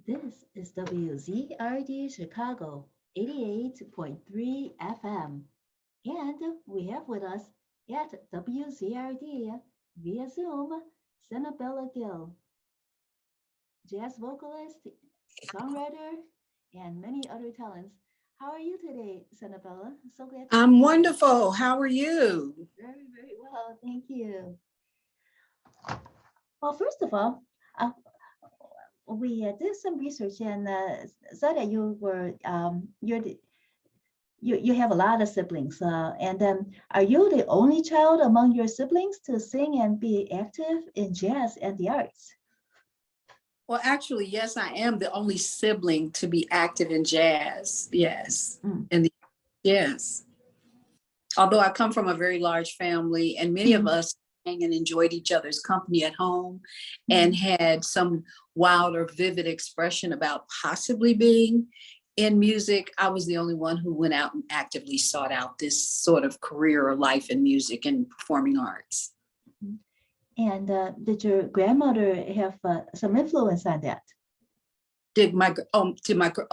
This is WZRD Chicago 88.3 FM. And we have with us at WZRD via Zoom, Senabella Gill, jazz vocalist, songwriter, and many other talents. How are you today, Senabella? So glad to I'm see you. wonderful. How are you? Very, very well. Thank you. Well, first of all, uh, we did some research and saw that you have a lot of siblings. And are you the only child among your siblings to sing and be active in jazz and the arts? Well, actually, yes, I am the only sibling to be active in jazz. Yes. Mm. Yes. Although I come from a very large family and many of us sang and enjoyed each other's company at home and had some wild or vivid expression about possibly being in music, I was the only one who went out and actively sought out this sort of career or life in music and performing arts. And did your grandmother have some influence on that?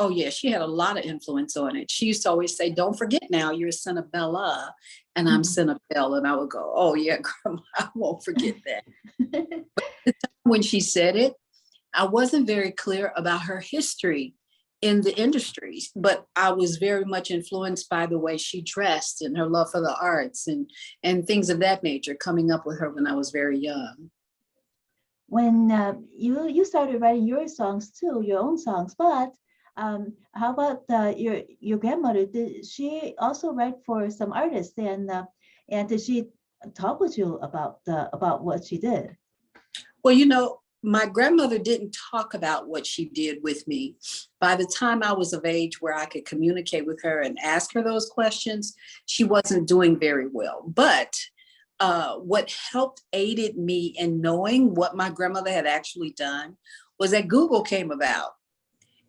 Oh yeah, she had a lot of influence on it. She used to always say, "Don't forget now, you're Senabella," and I'm Senabella, and I would go, "Oh yeah, Grandma, I won't forget that." When she said it, I wasn't very clear about her history in the industries, but I was very much influenced by the way she dressed and her love for the arts and things of that nature coming up with her when I was very young. When you started writing your songs too, your own songs, but how about your grandmother? Did she also write for some artists, and did she talk with you about what she did? Well, my grandmother didn't talk about what she did with me. By the time I was of age where I could communicate with her and ask her those questions, she wasn't doing very well. But what helped aided me in knowing what my grandmother had actually done was that Google came about.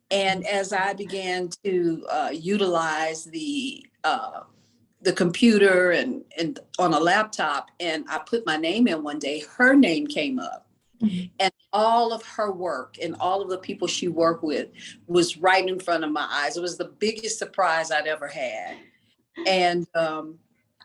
And as I began to utilize the computer and on a laptop, and I put my name in one day, her name came up. And all of her work and all of the people she worked with was right in front of my eyes. It was the biggest surprise I'd ever had. And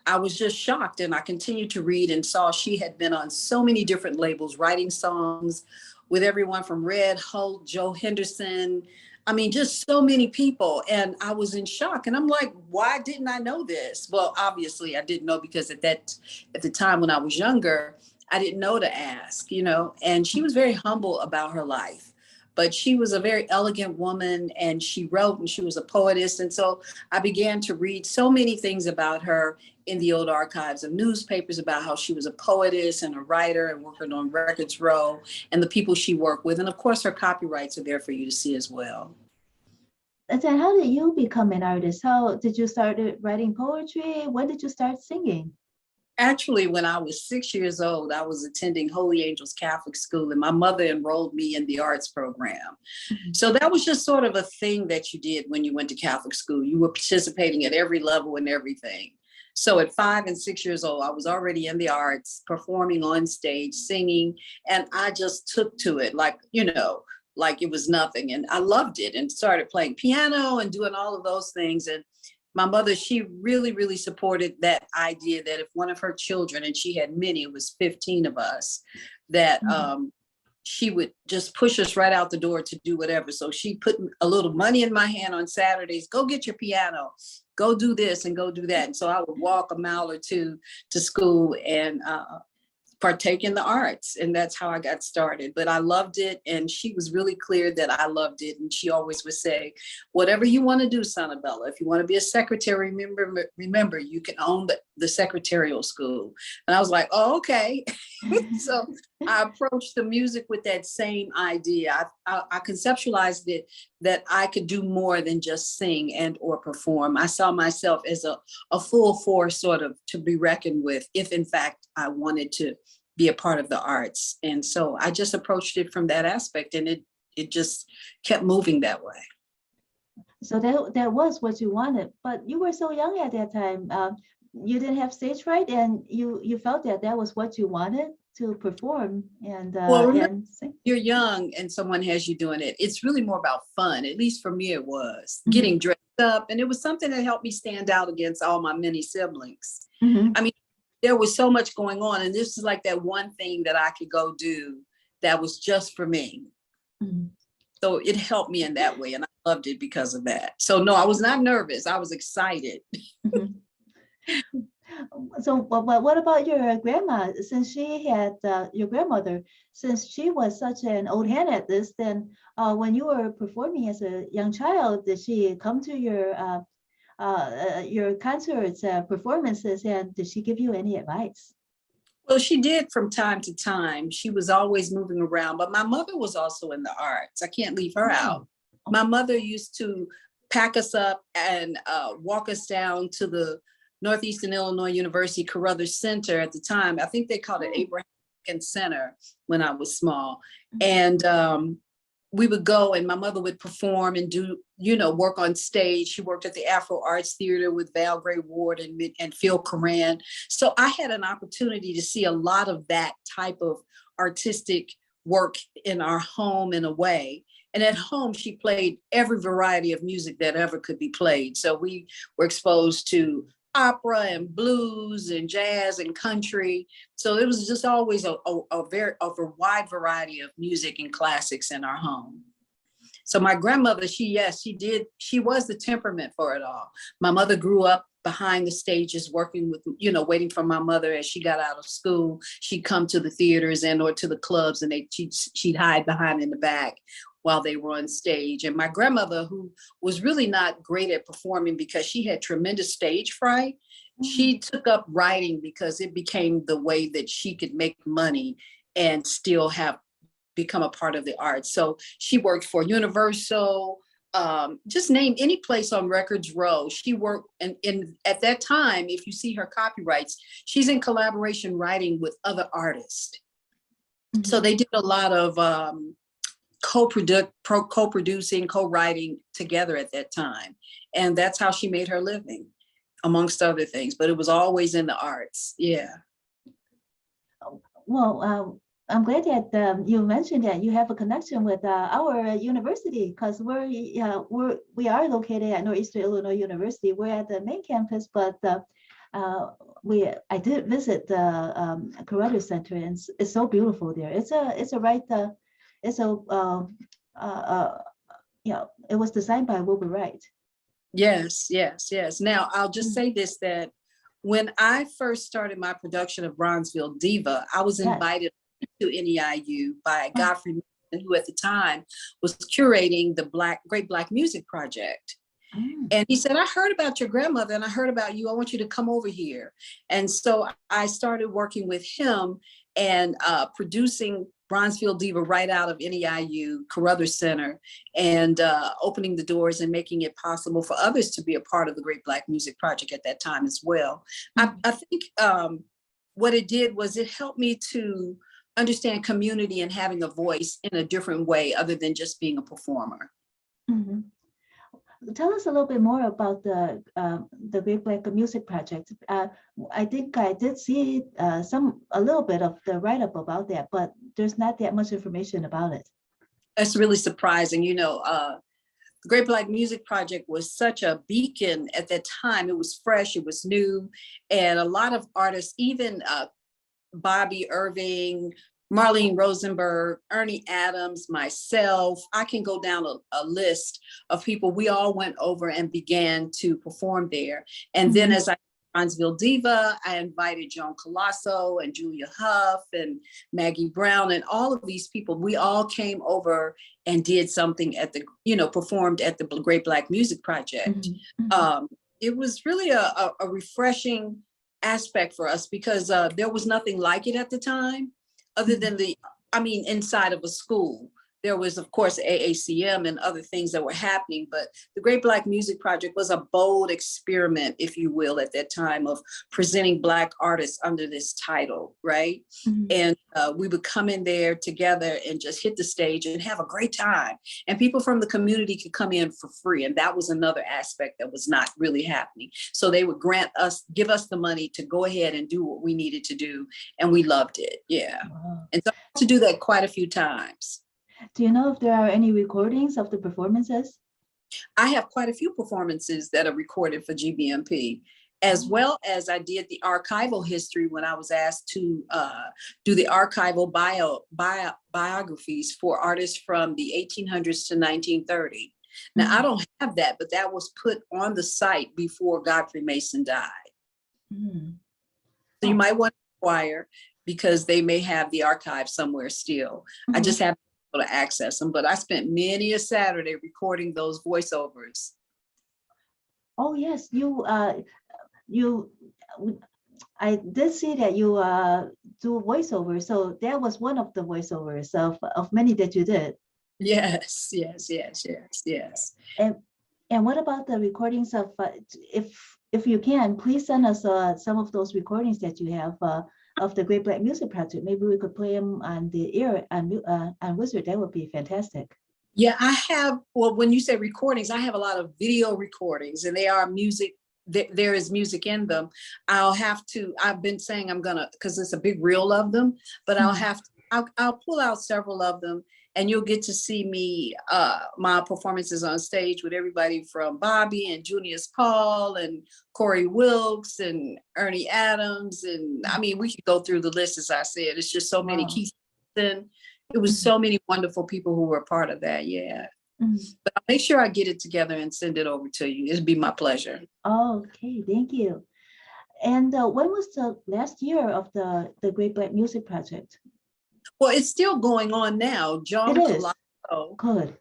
I was just shocked, and I continued to read and saw she had been on so many different labels, writing songs with everyone from Red Holt, Joe Henderson. I mean, just so many people. And I was in shock. And I'm like, why didn't I know this? Well, obviously I didn't know because at the time when I was younger, I didn't know to ask, and she was very humble about her life. But she was a very elegant woman, and she wrote, and she was a poetess. And so I began to read so many things about her in the old archives of newspapers about how she was a poetess and a writer and working on Records Row and the people she worked with. And of course, her copyrights are there for you to see as well. And then how did you become an artist? How did you start writing poetry? When did you start singing? Actually, when I was 6 years old, I was attending Holy Angels Catholic School, and my mother enrolled me in the arts program. So that was just sort of a thing that you did when you went to Catholic school. You were participating at every level and everything. So at 5 and 6 years old, I was already in the arts, performing on stage, singing, and I just took to it like it was nothing. And I loved it and started playing piano and doing all of those things. And my mother, she really, really supported that idea that if one of her children, and she had many, it was 15 of us, that she would just push us right out the door to do whatever. So she put a little money in my hand on Saturdays, go get your piano, go do this and go do that. And so I would walk a mile or two to school and partake in the arts. And that's how I got started. But I loved it. And she was really clear that I loved it. And she always would say, whatever you want to do, Senabella, if you want to be a secretary, remember you can own the secretarial school. And I was like, oh, okay. So I approached the music with that same idea. I conceptualized it that I could do more than just sing and or perform. I saw myself as a full force sort of to be reckoned with if in fact I wanted to be a part of the arts. And so I just approached it from that aspect, and it just kept moving that way. So that was what you wanted, but you were so young at that time. You didn't have stage fright, and you felt that was what you wanted. to perform Well, remember, and sing? you're young and someone has you doing it. It's really more about fun. At least for me, it was Mhm. getting dressed up. And it was something that helped me stand out against all my many siblings. Mhm. I mean, there was so much going on. And this is like that one thing that I could go do that was just for me. Mhm. So it helped me in that way. And I loved it because of that. So no, I was not nervous. I was excited. Mhm. So, what about your grandma? Since she had your grandmother, since she was such an old hand at this, then when you were performing as a young child, did she come to your concerts, performances, and did she give you any advice? Well, she did from time to time. She was always moving around, but my mother was also in the arts. I can't leave her out. Oh. My mother used to pack us up and walk us down to the Northeastern Illinois University Carruthers Center at the time. I think they called it Abraham Lincoln Center when I was small. And we would go and my mother would perform and do, work on stage. She worked at the Afro Arts Theater with Val Gray Ward and Phil Coran. So I had an opportunity to see a lot of that type of artistic work in our home in a way. And at home, she played every variety of music that ever could be played. So we were exposed to opera and blues and jazz and country. So it was just always a wide variety of music and classics in our home. So my grandmother, she was the temperament for it all. My mother grew up behind the stages working with, waiting for my mother as she got out of school. She'd come to the theaters and or to the clubs and she'd hide behind in the back while they were on stage. And my grandmother, who was really not great at performing because she had tremendous stage fright, she took up writing because it became the way that she could make money and still become a part of the arts. So she worked for Universal, just name any place on Records Row. She worked, and at that time, if you see her copyrights, she's in collaboration writing with other artists. Mm-hmm. So they did a lot of co-producing, co-writing together at that time. And that's how she made her living, amongst other things. But it was always in the arts. Yeah. Well, I'm glad that you mentioned that you have a connection with our university because we are located at Northeastern Illinois University. We're at the main campus, but I did visit the Carruthers Center, and it's so beautiful there. It was designed by Wilbur Wright. Yes. Now, I'll just say this, that when I first started my production of Bronzeville Diva, I was invited to NEIU by Godfrey, who at the time was curating the Great Black Music Project. And he said, I heard about your grandmother and I heard about you. I want you to come over here. And so I started working with him and producing Bronzeville Diva right out of NEIU, Carruthers Center, and opening the doors and making it possible for others to be a part of the Great Black Music Project at that time as well. Mm-hmm. I think what it did was it helped me to understand community and having a voice in a different way other than just being a performer. Mm-hmm. Tell us a little bit more about the Great Black Music Project. I think I did see a little bit of the write-up about that, but there's not that much information about it. That's really surprising. The Great Black Music Project was such a beacon at that time. It was fresh, it was new, and a lot of artists, even Baabe, Irving, Marlene Rosenberg, Ernie Adams, myself, I can go down a list of people. We all went over and began to perform there. And then as I Bronzeville Diva, I invited Joan Colosso and Julia Huff and Maggie Brown and all of these people. We all came over and did something performed at the Great Black Music Project. Mm-hmm. It was really a refreshing aspect for us because there was nothing like it at the time. Other than inside of a school, there was, of course, AACM and other things that were happening, but the Great Black Music Project was a bold experiment, if you will, at that time of presenting Black artists under this title, right? Mhm. And we would come in there together and just hit the stage and have a great time. And people from the community could come in for free. And that was another aspect that was not really happening. So they would give us the money to go ahead and do what we needed to do. And we loved it, yeah. Wow. And so I had to do that quite a few times. Do you know if there are any recordings of the performances? I have quite a few performances that are recorded for GBMP, as well as I did the archival history when I was asked to do the archival biographies for artists from the 1800s to 1930. Now, I don't have that, but that was put on the site before Godfrey Mason died. So you might want to inquire, because they may have the archive somewhere still. I just haven't been able to access them, but I spent many a Saturday recording those voiceovers. Oh yes, I did see that you do voiceovers. So that was one of the voiceovers of many that you did. Yes. And what about the recordings of, if you can, please send us some of those recordings that you have of the Great Black Music Project. Maybe we could play them on the air on Wizard. That would be fantastic. Yeah, I have, well, when you say recordings, I have a lot of video recordings, and they are music. There is music in them. I've been saying I'm gonna, because it's a big reel of them, but I'll pull out several of them, and you'll get to see me, my performances on stage with everybody from Baabe and Junius Paul and Corey Wilkes and Ernie Adams. And I mean, we could go through the list, as I said. It's just so many. Keith. It was so many wonderful people who were a part of that. Yeah. But I'll make sure I get it together and send it over to you. It'd be my pleasure. Okay, thank you. And when was the last year of the Great Black Music Project? Well, it's still going on now. Joan Colasso. Good.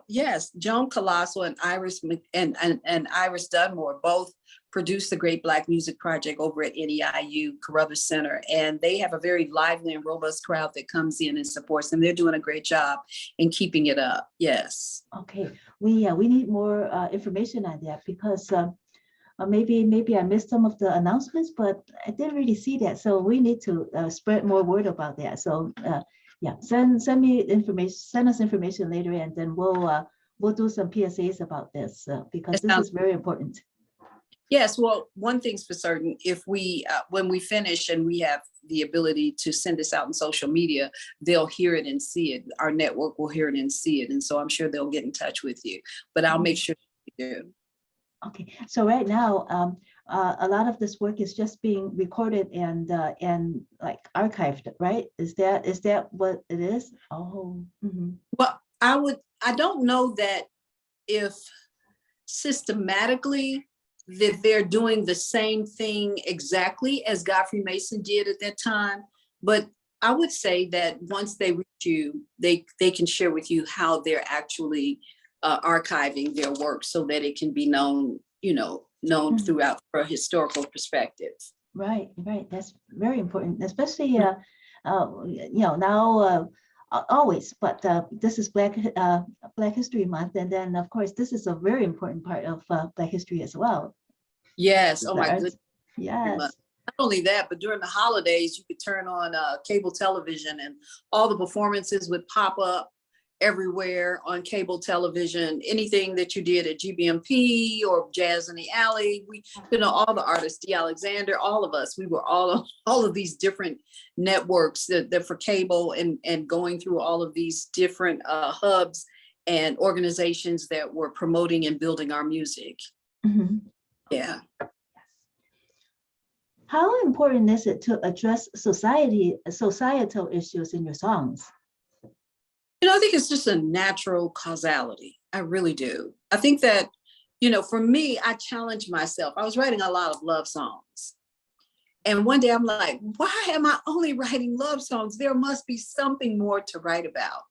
Yes, Joan Colasso and Iris and Iris Dunmore both produced the Great Black Music Project over at NEIU Carruthers Center, and they have a very lively and robust crowd that comes in and supports them. They're doing a great job in keeping it up. Yes. Okay, we need more information on that, because maybe I missed some of the announcements, but I didn't really see that. So we need to spread more word about that. So yeah, send me information, send us information later, and then we'll do some PSAs about this, because this is very important. Yes, well, one thing's for certain, if we, when we finish and we have the ability to send this out on social media, they'll hear it and see it. Our network will hear it and see it. And so I'm sure they'll get in touch with you, but I'll make sure you do. Okay, so right now, a lot of this work is just being recorded and like archived, right? Is that what it is? Oh. Well, I don't know that if systematically that they're doing the same thing exactly as Godfrey Mason did at that time, but I would say that once they reach you, they can share with you how they're actually archiving their work so that it can be known, throughout for a historical perspective. Right. That's very important, especially now. Always, but this is Black History Month, and then of course this is a very important part of Black history as well. Yes. Oh my goodness. Yes. Not only that, but during the holidays, you could turn on cable television, and all the performances would pop up everywhere on cable television. Anything that you did at GBMP or Jazz in the Alley, all the artists, D. Alexander, all of us, we were all of these different networks that for cable, and going through all of these different hubs and organizations that were promoting and building our music. Yeah. How important is it to address societal issues in your songs? I think it's just a natural causality. I really do. I think that, for me, I challenge myself. I was writing a lot of love songs. And one day I'm like, why am I only writing love songs? There must be something more to write about.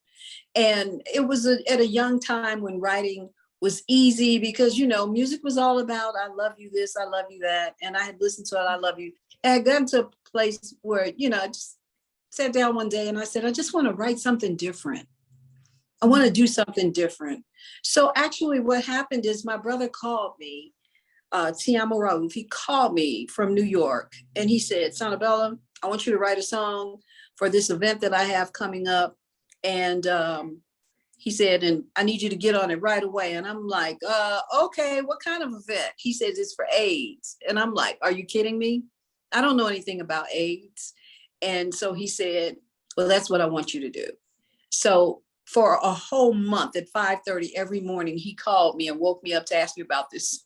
And it was at a young time when writing was easy, because, music was all about, I love you this, I love you that. And I had listened to it, I love you. And I got to a place where, I just sat down one day and I said, I just want to write something different. I want to do something different. So actually what happened is my brother called me, Tiamo Raouf, he called me from New York and he said, Senabella, I want you to write a song for this event that I have coming up. And he said, and I need you to get on it right away. And I'm like, okay, what kind of event? He says it's for AIDS. And I'm like, are you kidding me? I don't know anything about AIDS. And so he said, well, that's what I want you to do. So for a whole month at 5:30 every morning, he called me and woke me up to ask me about this.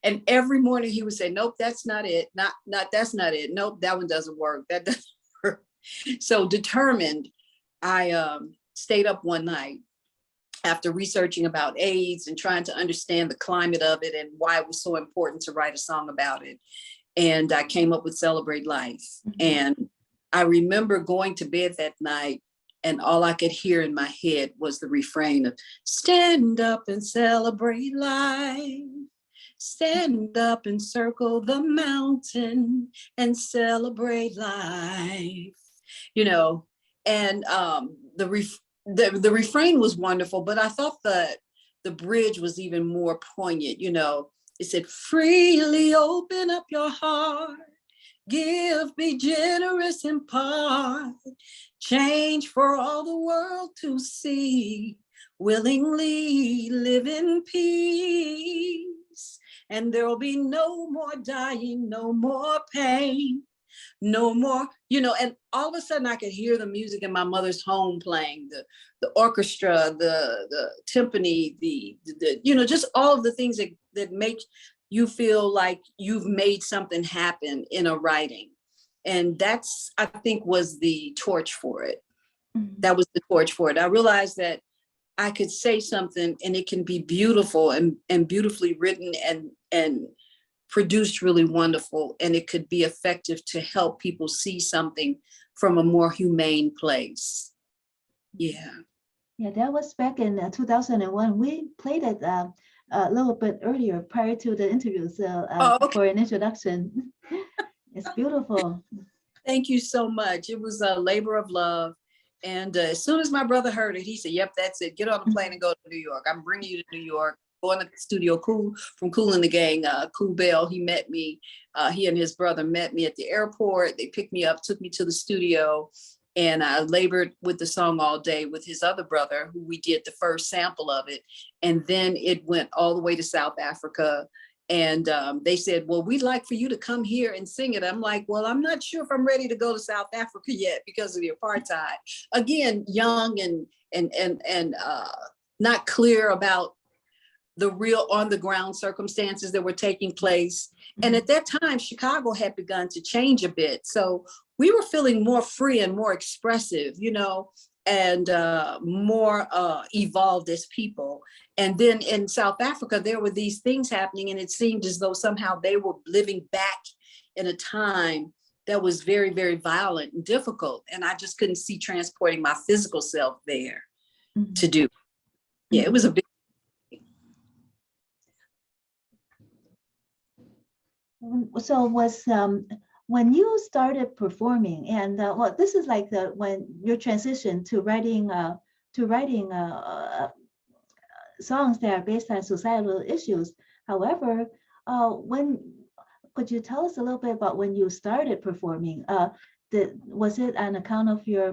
And every morning he would say, nope, that's not it. Not that's not it. Nope, that one doesn't work. That doesn't work. So determined, I stayed up one night after researching about AIDS and trying to understand the climate of it and why it was so important to write a song about it. And I came up with Celebrate Life. And I remember going to bed that night and all I could hear in my head was the refrain of stand up and celebrate life. Stand up and circle the mountain and celebrate life. You know, and the refrain was wonderful, but I thought that the bridge was even more poignant. You know, it said, freely open up your heart, give, be generous, impart, change for all the world to see, willingly live in peace. And there'll be no more dying, no more pain, no more, you know, and all of a sudden I could hear the music in my mother's home playing, the orchestra, the timpani, the you know, just all of the things that make you feel like you've made something happen in a writing. And that's, I think, was the torch for it. That was the torch for it. I realized that I could say something and it can be beautiful and beautifully written and produced really wonderful, and it could be effective to help people see something from a more humane place. Yeah. Yeah, that was back in 2001. We played it a little bit earlier prior to the interview, so Okay. for an introduction. It's beautiful. Thank you so much. It was a labor of love. And as soon as my brother heard it, he said, yep, that's it. Get on a plane and go to New York. I'm bringing you to New York. Going to the studio, from Kool and the Gang, Kool Bell. He met me. He and his brother met me at the airport. They picked me up, took me to the studio, and I labored with the song all day with his other brother, who we did the first sample of it. And then it went all the way to South Africa. And they said, well, we'd like for you to come here and sing it. I'm like, well, I'm not sure if I'm ready to go to South Africa yet because of the apartheid. Again, young and not clear about the real on the ground circumstances that were taking place. And at that time, Chicago had begun to change a bit. So we were feeling more free and more expressive, you know, and more evolved as people. And then in South Africa, there were these things happening, and it seemed as though somehow they were living back in a time that was very, very violent and difficult. And I just couldn't see transporting my physical self there to do. Yeah, it was a big. So was when you started performing, and well, this is like when your transition to writing songs that are based on societal issues. However, when could you tell us a little bit about when you started performing? Was it on account of your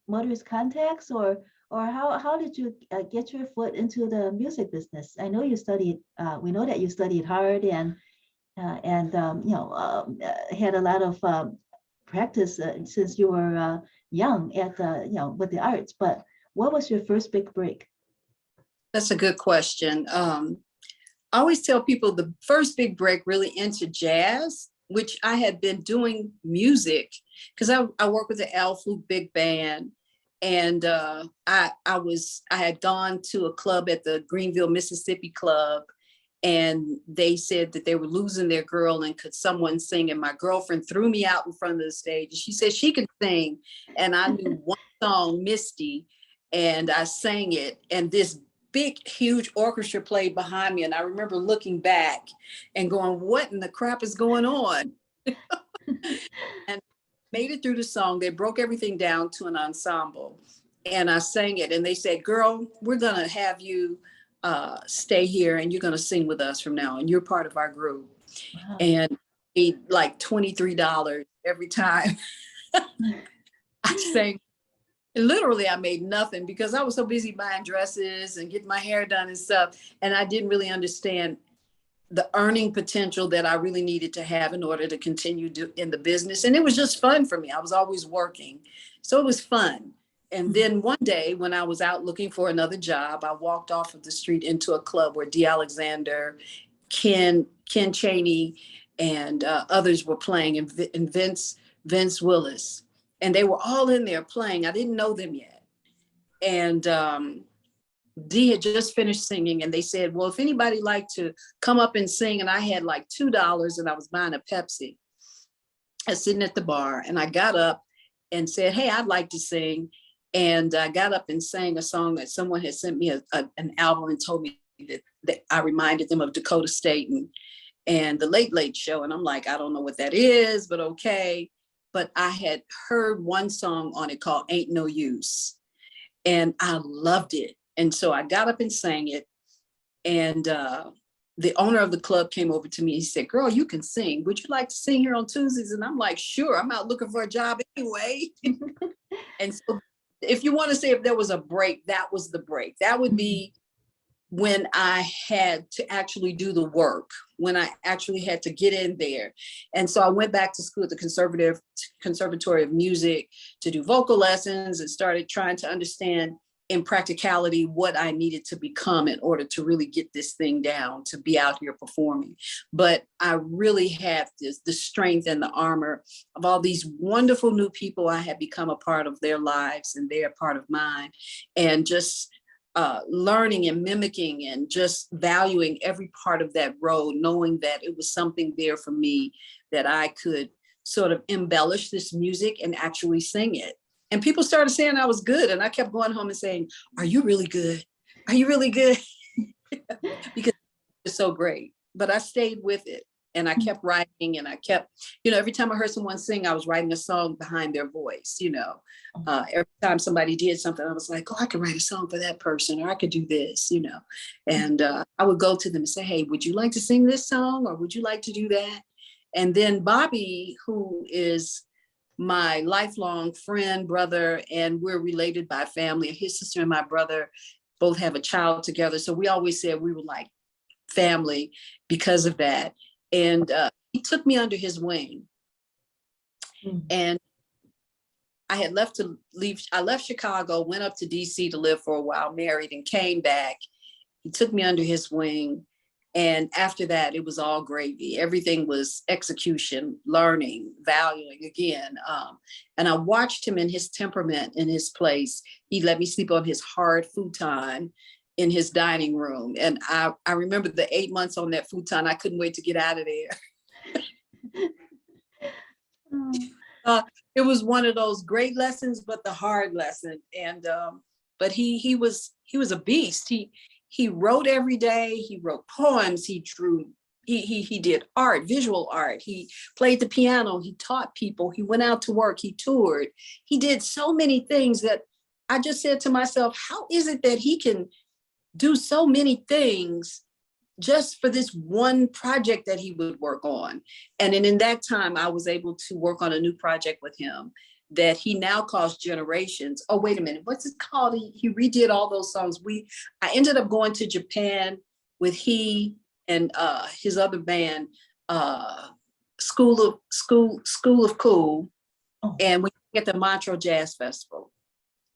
mother's contacts, or how did you get your foot into the music business? I know you studied. We know that you studied hard and you know, had a lot of practice since you were young at you know, with the arts. But what was your first big break? That's a good question. I always tell people the first big break really into jazz, which I had been doing music because I work with the Al Flute Big Band. And I had gone to a club at the Greenville, Mississippi Club, and they said that they were losing their girl and could someone sing. And my girlfriend threw me out in front of the stage. She said she could sing. And I knew one song, Misty, and I sang it. And this big, huge orchestra played behind me. And I remember looking back and going, what in the crap is going on? And made it through the song. They broke everything down to an ensemble. and I sang it, and they said, girl, we're going to have you stay here and you're going to sing with us from now on. You're part of our group. Wow. And paid like $23 every time I sang. And literally, I made nothing because I was so busy buying dresses and getting my hair done and stuff. And I didn't really understand the earning potential that I really needed to have in order to continue in the business. And it was just fun for me. I was always working. So it was fun. And then one day when I was out looking for another job, I walked off of the street into a club where Dee Alexander, Ken Chaney, and others were playing, and Vince Willis. And they were all in there playing. I didn't know them yet. And Dee had just finished singing, and they said, well, if anybody liked to come up and sing, and I had like $2 and I was buying a Pepsi. I was sitting at the bar, and I got up and said, hey, I'd like to sing. And I got up and sang a song that someone had sent me an album and told me that I reminded them of Dakota State and the Late Late Show. And I'm like, I don't know what that is, but okay. But I had heard one song on it called Ain't No Use. And I loved it. And so I got up and sang it. And the owner of the club came over to me. He said, girl, you can sing. Would you like to sing here on Tuesdays? And I'm like, sure, I'm out looking for a job anyway. And so if you want to say if there was a break, that was the break. That would be when I had to actually do the work, when I actually had to get in there. And so I went back to school at the Conservatory of Music to do vocal lessons and started trying to understand in practicality what I needed to become in order to really get this thing down, to be out here performing. But I really had the strength and the armor of all these wonderful new people. I had become a part of their lives and they're a part of mine. And just learning and mimicking and just valuing every part of that road, knowing that it was something there for me, that I could sort of embellish this music and actually sing it. And people started saying I was good. And I kept going home and saying, are you really good? Are you really good? Because it's so great. But I stayed with it. And I kept writing, and I kept, every time I heard someone sing, I was writing a song behind their voice, every time somebody did something, I was like, oh, I could write a song for that person, or I could do this, and I would go to them and say, hey, would you like to sing this song? Or would you like to do that? And then Baabe, who is my lifelong friend, brother, and we're related by family, his sister and my brother both have a child together. So we always said we were like family because of that. And he took me under his wing. And I had left Chicago, went up to DC to live for a while, married, and came back. He took me under his wing. And after that, it was all gravy. Everything was execution, learning, valuing again. And I watched him in his temperament, in his place. He let me sleep on his hard futon in his dining room. And I remember the 8 months on that futon. I couldn't wait to get out of there. It was one of those great lessons, but the hard lesson. And but he was a beast. He wrote every day. He wrote poems. He drew. He did art, visual art. He played the piano. He taught people. He went out to work. He toured. He did so many things that I just said to myself, how is it that he can do so many things just for this one project that he would work on? And then in that time, I was able to work on a new project with him that he now calls Generations. Oh, wait a minute, what's it called? He redid all those songs. I ended up going to Japan with he and his other band, School of Cool, and we at the Montreux Jazz Festival.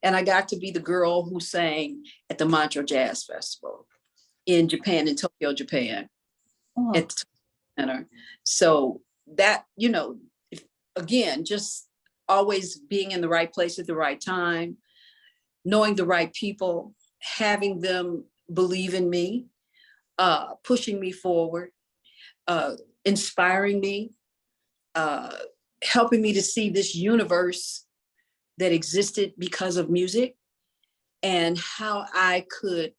And I got to be the girl who sang at the Montreux Jazz Festival in Japan, in Tokyo, Japan, at the center. So that, again, just always being in the right place at the right time, knowing the right people, having them believe in me, pushing me forward, inspiring me, helping me to see this universe that existed because of music and how I could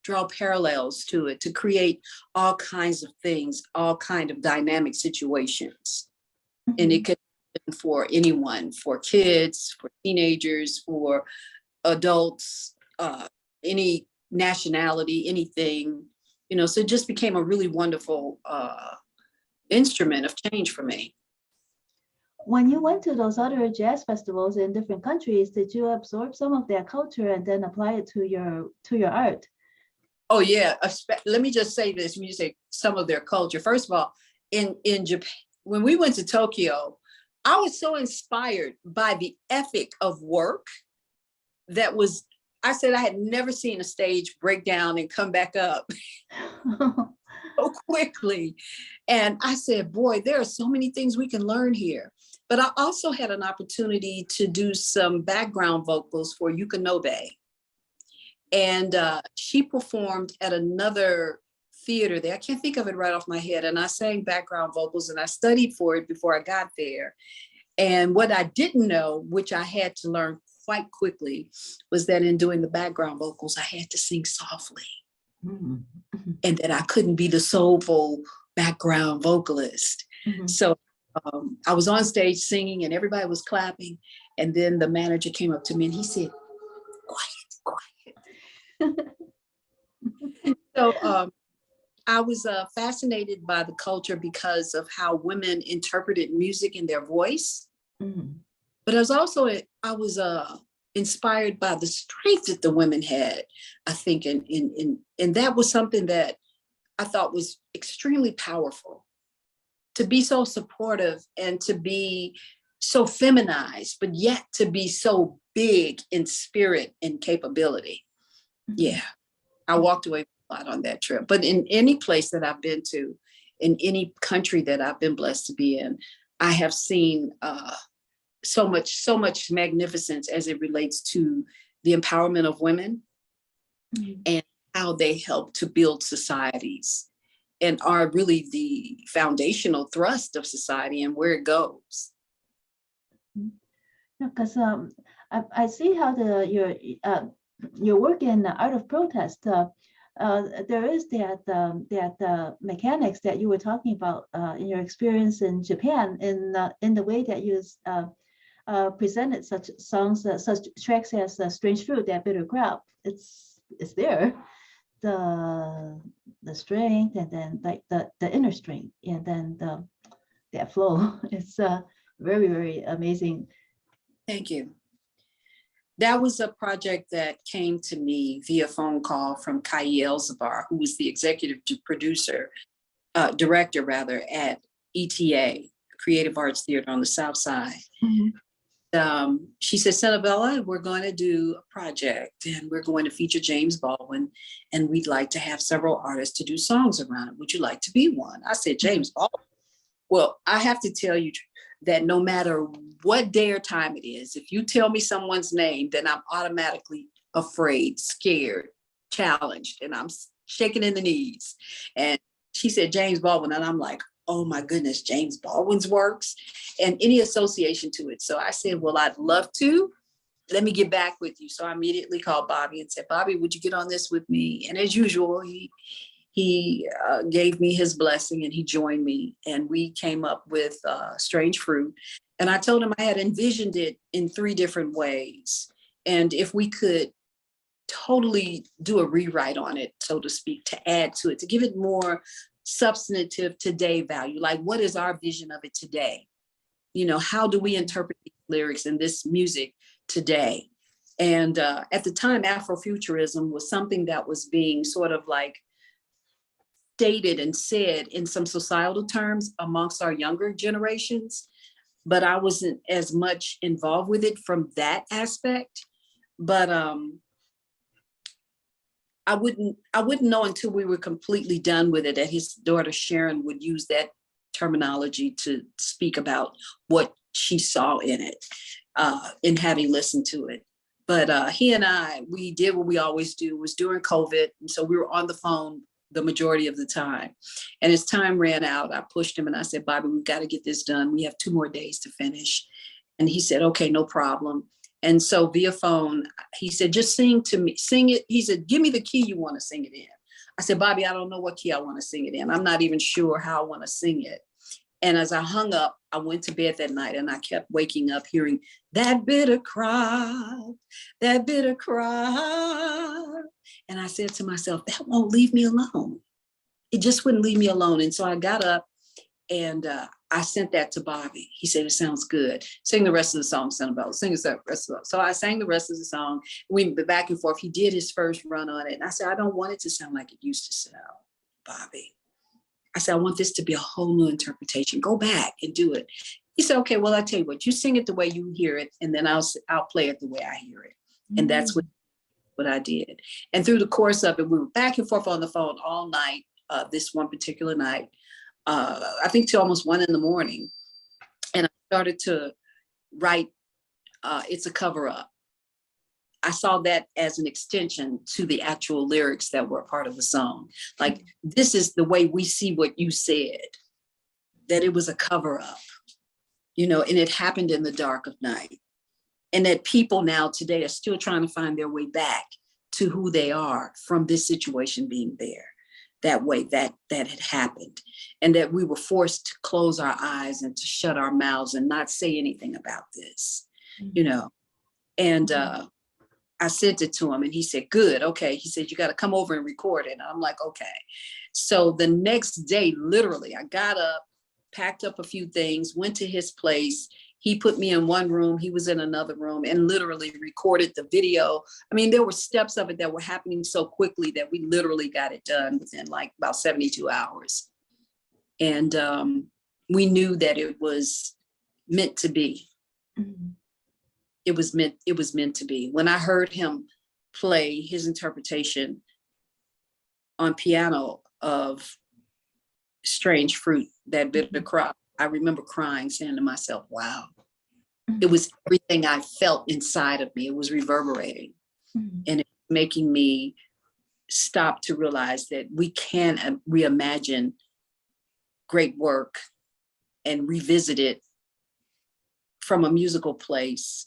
draw parallels to it to create all kinds of things, all kind of dynamic situations. And it could be for anyone, for kids, for teenagers, for adults, any nationality, anything, so it just became a really wonderful instrument of change for me. When you went to those other jazz festivals in different countries, did you absorb some of their culture and then apply it to your art? Oh yeah, let me just say this. When you say some of their culture, first of all, in Japan, when we went to Tokyo, I was so inspired by the ethic of work that was, I said I had never seen a stage break down and come back up so quickly. And I said, boy, there are so many things we can learn here. But I also had an opportunity to do some background vocals for Yukinobe. And she performed at another theater there. I can't think of it right off my head. And I sang background vocals and I studied for it before I got there. And what I didn't know, which I had to learn quite quickly, was that in doing the background vocals, I had to sing softly. Mm-hmm. And that I couldn't be the soulful background vocalist. Mm-hmm. So I was on stage singing and everybody was clapping. And then the manager came up to me and he said, quiet. So I was fascinated by the culture because of how women interpreted music in their voice. Mm-hmm. But I was inspired by the strength that the women had, I think, and that was something that I thought was extremely powerful. To be so supportive and to be so feminized, but yet to be so big in spirit and capability. Yeah, I walked away a lot on that trip. But in any place that I've been to, in any country that I've been blessed to be in, I have seen so much magnificence as it relates to the empowerment of women and how they help to build societies and are really the foundational thrust of society and where it goes. Because I see how your work in the art of protest. There is that mechanics that you were talking about in your experience in Japan, in the way that you presented such songs, such tracks as "Strange Fruit," "That Bitter Crop." It's there, the strength, and then like the inner strength, and then that flow. It's very, very amazing. Thank you. That was a project that came to me via phone call from Kai Elzabar, who was the executive director at ETA, Creative Arts Theater on the South Side. Mm-hmm. She said, Senabella, we're going to do a project and we're going to feature James Baldwin and we'd like to have several artists to do songs around it. Would you like to be one? I said, James Baldwin. Well, I have to tell you that no matter what day or time it is, if you tell me someone's name, then I'm automatically afraid, scared, challenged, and I'm shaking in the knees. And she said, James Baldwin. And I'm like, oh my goodness, James Baldwin's works and any association to it. So I said, well, I'd love to. Let me get back with you. So I immediately called Baabe and said, Baabe, would you get on this with me? And as usual, he gave me his blessing and he joined me and we came up with Strange Fruit. And I told him I had envisioned it in 3 different ways. And if we could totally do a rewrite on it, so to speak, to add to it, to give it more substantive today value, like what is our vision of it today? How do we interpret these lyrics and this music today? And at the time, Afro-Futurism was something that was being sort of like stated and said in some societal terms amongst our younger generations, but I wasn't as much involved with it from that aspect. But I wouldn't know until we were completely done with it that his daughter Sharon would use that terminology to speak about what she saw in it, in having listened to it. But he and we did what we always do. It was during COVID, and so we were on the phone the majority of the time. And as time ran out, I pushed him and I said, Baabe, we've got to get this done. We have 2 more days to finish. And he said, okay, no problem. And so via phone, he said, just sing to me, sing it. He said, give me the key you want to sing it in. I said, Baabe, I don't know what key I want to sing it in. I'm not even sure how I want to sing it. And as I hung up, I went to bed that night and I kept waking up hearing that bitter cry, that bitter cry. And I said to myself, that won't leave me alone. It just wouldn't leave me alone. And so I got up and I sent that to Baabe. He said, it sounds good. Sing the rest of the song, Senabella. Sing the rest of the song. So I sang the rest of the song. We went back and forth. He did his first run on it. And I said, I don't want it to sound like it used to sound, Baabe. I said, I want this to be a whole new interpretation. Go back and do it. He said, okay, well, I tell you what, you sing it the way you hear it, and then I'll play it the way I hear it. And that's what I did. And through the course of it, we were back and forth on the phone all night, this one particular night, I think till almost 1 a.m. And I started to write, It's a Cover Up. I saw that as an extension to the actual lyrics that were part of the song. Like, this is the way we see what you said, that it was a cover up, you know, and it happened in the dark of night. And that people now today are still trying to find their way back to who they are from this situation being there, that way that had happened. And that we were forced to close our eyes and to shut our mouths and not say anything about this, you know. And I sent it to him and he said, good, okay. He said, you got to come over and record it. And I'm like, okay. So the next day, literally, I got up, packed up a few things, went to his place. He put me in one room, he was in another room, and literally recorded the video. I mean, there were steps of it that were happening so quickly that we literally got it done within like about 72 hours. And we knew that it was meant to be. Mm-hmm. It was meant to be. When I heard him play his interpretation on piano of Strange Fruit, that bitter crop, I remember crying, saying to myself, wow, it was everything I felt inside of me. It was reverberating and it was making me stop to realize that we can reimagine great work and revisit it from a musical place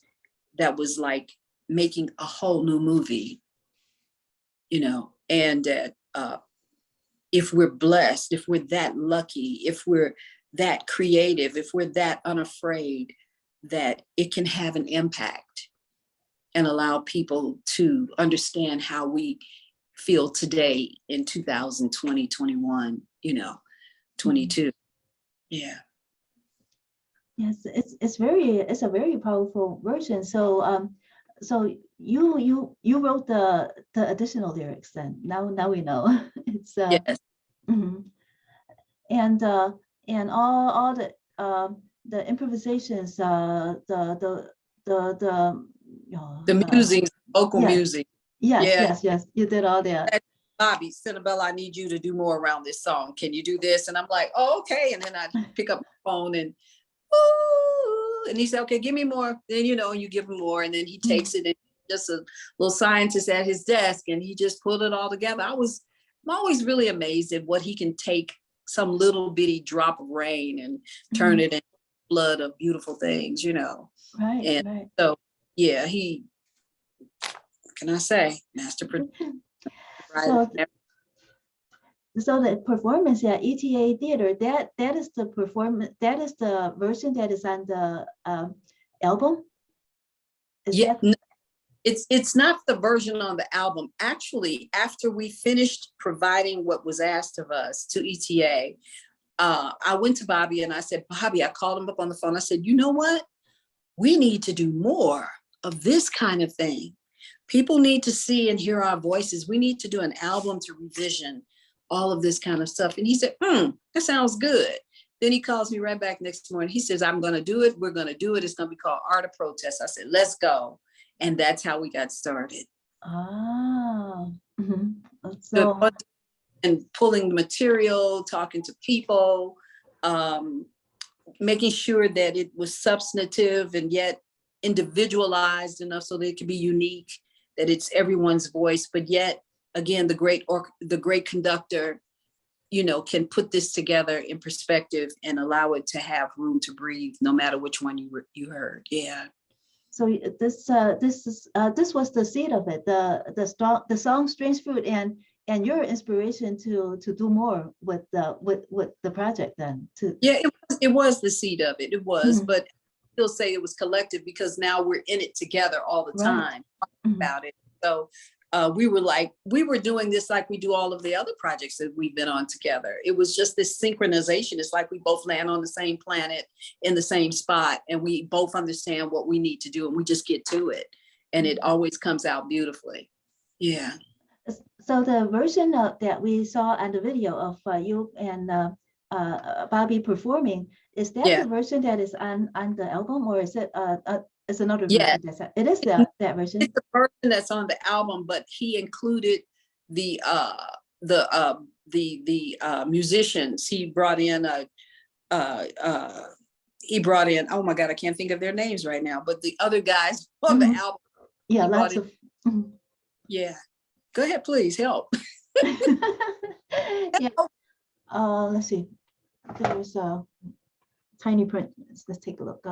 that was like making a whole new movie, you know, and that if we're blessed, if we're that lucky, if we're that creative, if we're that unafraid, that it can have an impact and allow people to understand how we feel today in 2020, 21, you know, 22. Yeah. Yes, it's a very powerful version. So so you wrote the additional lyrics then. Now we know. It's yes. Mm-hmm. And all the improvisations, the musings, vocal music. Yes, you did all that. Baabe, Senabella, I need you to do more around this song. Can you do this? And I'm like, oh, okay. And then I pick up my phone and ooh, and he said, okay, give me more. Then, you know, you give him more. And then he takes it and just a little scientist at his desk and he just pulled it all together. I'm always really amazed at what he can take some little bitty drop of rain and turn it into a flood of beautiful things, you know. Right. And right. so, yeah, what can I say? Master producer. So the performance at ETA Theater, that is the performance, that is the version that is on the album? It's not the version on the album. Actually, after we finished providing what was asked of us to ETA, I went to Baabe and I said, Baabe, I called him up on the phone. I said, you know what? We need to do more of this kind of thing. People need to see and hear our voices. We need to do an album to revision all of this kind of stuff. And he said, that sounds good. Then he calls me right back next morning. He says, I'm going to do it. We're going to do it. It's going to be called Art of Protest. I said, let's go. And that's how we got started. Oh. So, and pulling the material, talking to people, making sure that it was substantive and yet individualized enough so that it could be unique, that it's everyone's voice, but yet, again, the great conductor, you know, can put this together in perspective and allow it to have room to breathe, no matter which one you heard. Yeah. So this was the seed of it, the song Strange Fruit, and your inspiration to do more with the project then. Yeah, It was the seed of it. It was, Mhm. but I still say it was collective because now we're in it together all the Right. time about it. So we were doing this like we do all of the other projects that we've been on together. It was just this synchronization. It's like we both land on the same planet in the same spot, and we both understand what we need to do, and we just get to it, and it always comes out beautifully. Yeah. So the version that we saw on the video of you and Baabe performing, is that Yeah. the version that is on the album, or is it is another Yeah. version? It is that version. It's the version that's on the album, but he included the musicians. He brought in oh my God, I can't think of their names right now, but the other guys on the Mhm. album. Yeah, he brought lots in, of. Mhm. yeah. Go ahead, please help. Yeah. Let's see. There's a tiny print. Let's take a look.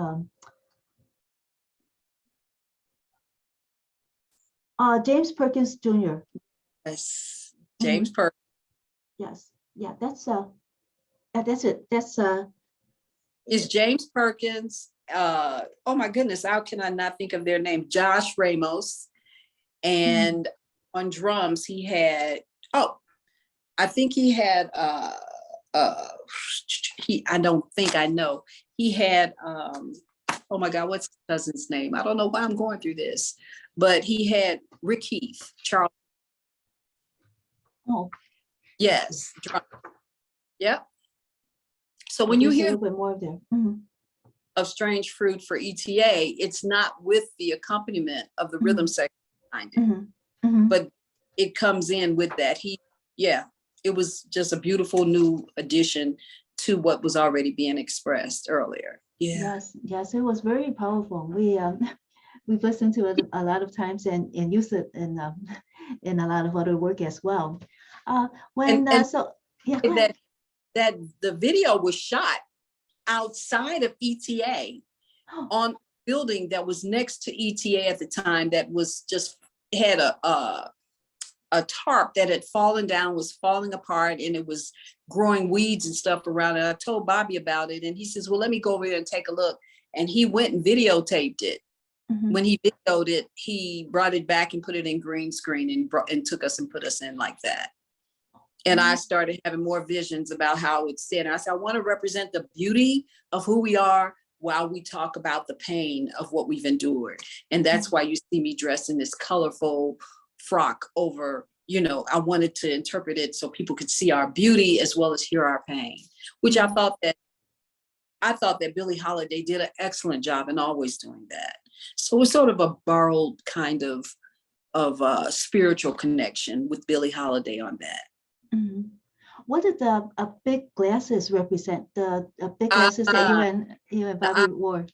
James Perkins Jr. Yes, James Mhm. Perkins. Yes. Yeah, that's it. That's It's James Perkins. Oh my goodness, how can I not think of their name? Josh Ramos. And on drums, he had, I think he had, I don't think I know. He had, oh my God, what's his cousin's name? I don't know why I'm going through this, but he had Rick Heath, Charles. oh, Yes. Yep. So I when you guess a hear little bit more there. Mhm. of Strange Fruit for ETA, it's not with the accompaniment of the rhythm section behind it, Mhm. Mhm. but it comes in with that. It was just a beautiful new addition to what was already being expressed earlier. Yeah. Yes, it was very powerful. We've listened to it a lot of times and used it in in a lot of other work as well. And So yeah, go ahead. that the video was shot outside of ETA on a building that was next to ETA at the time, that was just had a tarp that had fallen down, was falling apart, and it was growing weeds and stuff around it. I told Baabe about it, and he says, well, let me go over there and take a look. And he went and videotaped it. Mhm. When he videoed it, he brought it back and put it in green screen and took us and put us in like that. And I started having more visions about how it's said. And I said, I want to represent the beauty of who we are while we talk about the pain of what we've endured. And that's why you see me dressed in this colorful frock over, I wanted to interpret it so people could see our beauty as well as hear our pain, which I thought that Billie Holiday did an excellent job in always doing that. So it's sort of a borrowed kind of spiritual connection with Billie Holiday on that. Mhm. What did the big glasses represent? The big glasses that you and Baabe wore.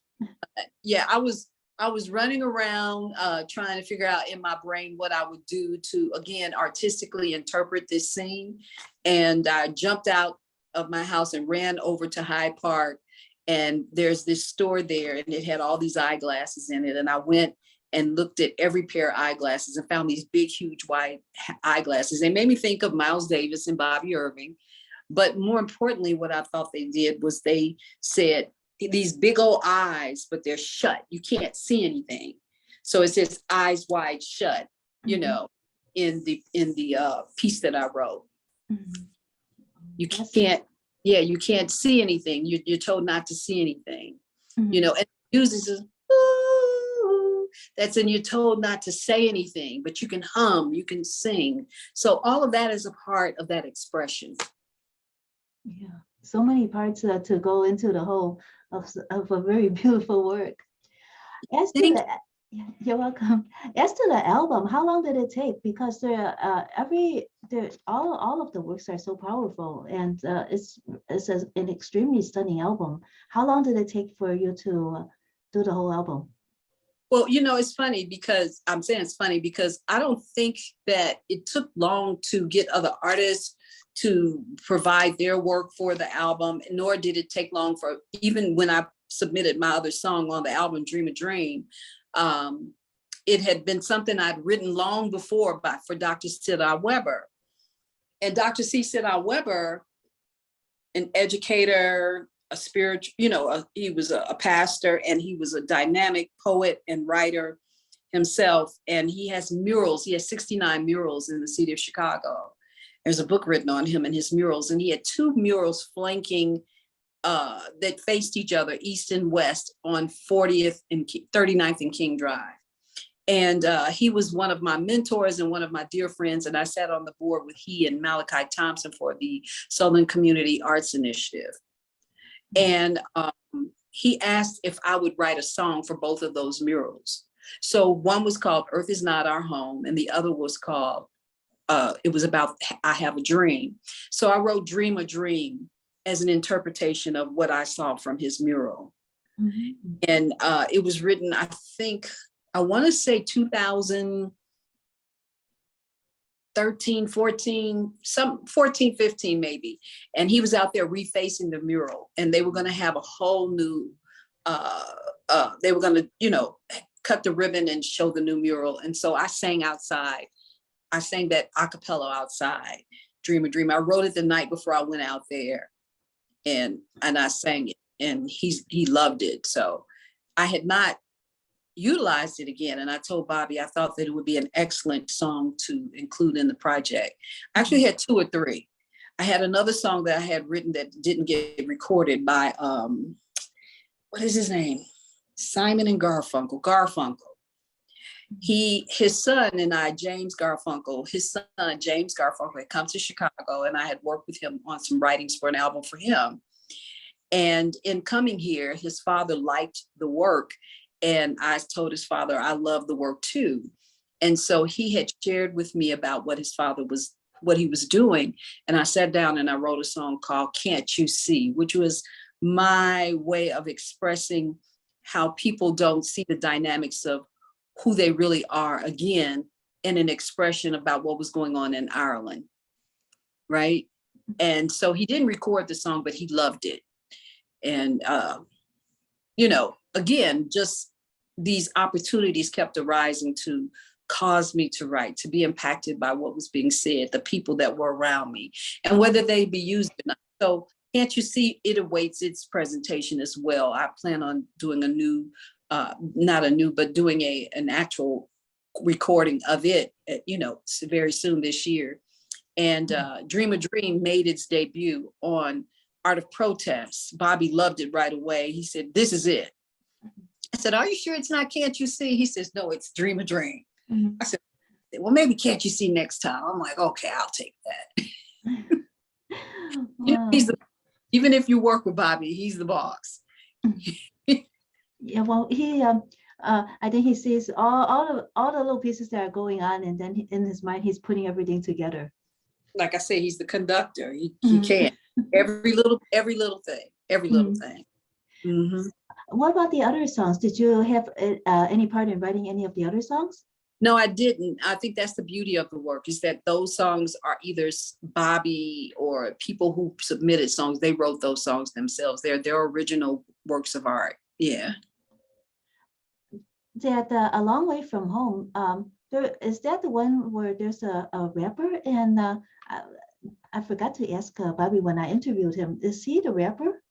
Yeah, I was running around trying to figure out in my brain what I would do to, again, artistically interpret this scene. And I jumped out of my house and ran over to Hyde Park. And there's this store there, and it had all these eyeglasses in it. And I went and looked at every pair of eyeglasses and found these big, huge white eyeglasses. They made me think of Miles Davis and Bobby Irving. But more importantly, what I thought they did was they said, these big old eyes, but they're shut. You can't see anything. So it says eyes wide shut, in the piece that I wrote. Mhm. You can't, you can't see anything. You're told not to see anything, Mhm. and it uses ooh, that's, and you're told not to say anything, but you can hum, you can sing. So all of that is a part of that expression. Yeah, so many parts to go into the whole of a very beautiful work. As to Thank the, yeah, you're welcome. As to the album, how long did it take? Because all of the works are so powerful, and it's an extremely stunning album. How long did it take for you to do the whole album? Well, it's funny because I'm saying it's funny because I don't think that it took long to get other artists to provide their work for the album, nor did it take long for, even when I submitted my other song on the album, Dream a Dream, it had been something I'd written long before for Dr. Sidar Weber. And Dr. C. Sidar Weber, an educator, a spiritual, he was a pastor, and he was a dynamic poet and writer himself. And he has murals. He has 69 murals in the city of Chicago. There's a book written on him and his murals. And he had 2 murals flanking that faced each other, east and west, on 40th and 39th and King Drive. And he was one of my mentors and one of my dear friends. And I sat on the board with he and Malachi Thompson for the Southern Community Arts Initiative. And he asked if I would write a song for both of those murals. So one was called Earth Is Not Our Home, and the other was called, it was about I Have a Dream. So I wrote Dream a Dream as an interpretation of what I saw from his mural. Mm-hmm. And it was written, I want to say 2013, 14, 15 maybe. And he was out there refacing the mural, and they were going to have a whole new, they were going to, cut the ribbon and show the new mural. And so I sang outside. I sang that a cappella outside, Dream a Dream. I wrote it the night before I went out there, and I sang it, and he loved it. So I had not utilized it again. And I told Baabe I thought that it would be an excellent song to include in the project. I actually had 2 or 3. I had another song that I had written that didn't get recorded by, what is his name? Simon and Garfunkel. His son and I, James Garfunkel, had come to Chicago, and I had worked with him on some writings for an album for him. And in coming here, his father liked the work. And I told his father, I love the work too. And so he had shared with me about what he was doing. And I sat down and I wrote a song called Can't You See, which was my way of expressing how people don't see the dynamics of who they really are, again, in an expression about what was going on in Ireland, right? And so he didn't record the song, but he loved it. And, again, just these opportunities kept arising to cause me to write, to be impacted by what was being said, the people that were around me, and whether they be used or not. So Can't You See, it awaits its presentation as well. I plan on doing doing an actual recording of it, very soon this year. And Dream a Dream made its debut on Art of Protest. Baabe loved it right away. He said, "This is it." I said, "Are you sure it's not Can't You See?" He says, "No, it's Dream a Dream." Mm-hmm. I said, "Well, maybe Can't You See next time." I'm like, "Okay, I'll take that." Wow. Even if you work with Baabe, he's the boss. Yeah, well, I think he sees all the little pieces that are going on, and then in his mind, he's putting everything together. Like I say, he's the conductor. He can every little thing. Mm-hmm. What about the other songs? Did you have any part in writing any of the other songs? No, I didn't. I think that's the beauty of the work, is that those songs are either Baabe or people who submitted songs. They wrote those songs themselves. They're their original works of art. Yeah. That A Long Way From Home, is that the one where there's a rapper? And I forgot to ask Baabe when I interviewed him, is he the rapper?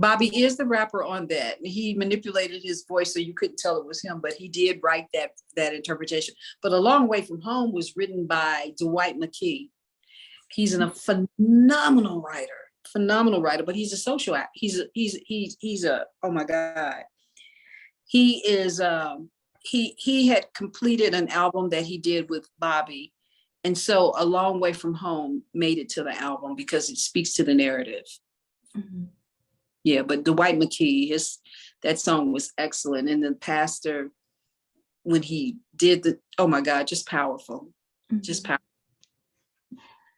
Baabe is the rapper on that. He manipulated his voice so you couldn't tell it was him, but he did write that interpretation. But A Long Way From Home was written by Dwight McKee. He's a phenomenal writer, but he's a social act. He's a oh my God. He is he had completed an album that he did with Baabe. And so A Long Way From Home made it to the album because it speaks to the narrative. Mm-hmm. Yeah, but Dwight McKee, that song was excellent. And the pastor, when he did oh my God, just powerful, mm-hmm. Just powerful.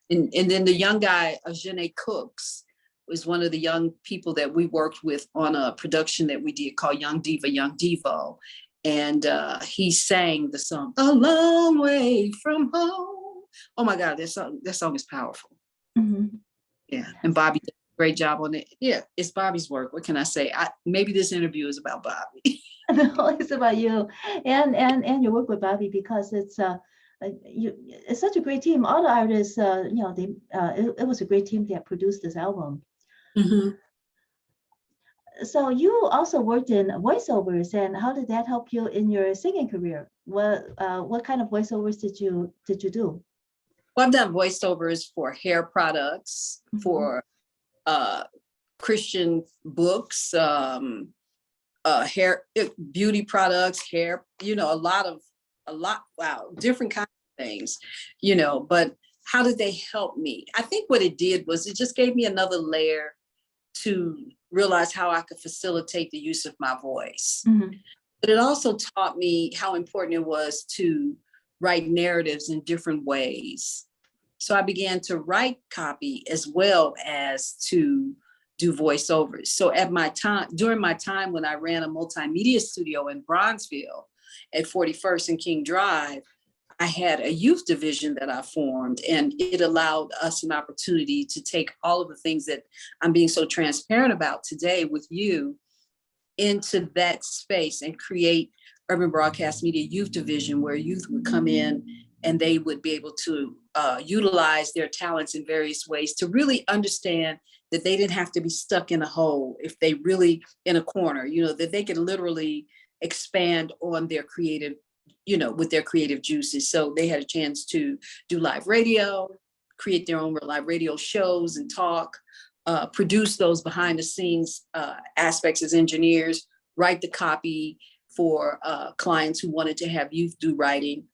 And then the young guy, Ajene Cooks, was one of the young people that we worked with on a production that we did called Young Diva Young Divo. And he sang the song, A Long Way From Home. Oh my God, that song is powerful. Mm-hmm. Yeah, and Baabe did a great job on it. Yeah, it's Baabe's work. What can I say? Maybe this interview is about Baabe. No, it's about you and your work with Baabe, because it's such a great team. All the artists, it was a great team that produced this album. Mm-hmm. So you also worked in voiceovers, and how did that help you in your singing career? What kind of voiceovers did you do? Well, I've done voiceovers for hair products, Mhm. for uh, Christian books, hair, beauty products, hair, wow, different kinds of things, but how did they help me? I think what it did was it just gave me another layer to realize how I could facilitate the use of my voice. Mhm. But it also taught me how important it was to write narratives in different ways. So I began to write copy as well as to do voiceovers. So during my time when I ran a multimedia studio in Bronzeville at 41st and King Drive, I had a youth division that I formed, and it allowed us an opportunity to take all of the things that I'm being so transparent about today with you into that space and create Urban Broadcast Media Youth Division, where youth would come in and they would be able to utilize their talents in various ways to really understand that they didn't have to be stuck in a hole if they really in a corner, that they could literally expand on their creative, with their creative juices. So they had a chance to do live radio, create their own live radio shows and talk, produce those behind the scenes aspects as engineers, write the copy for clients who wanted to have youth do writing.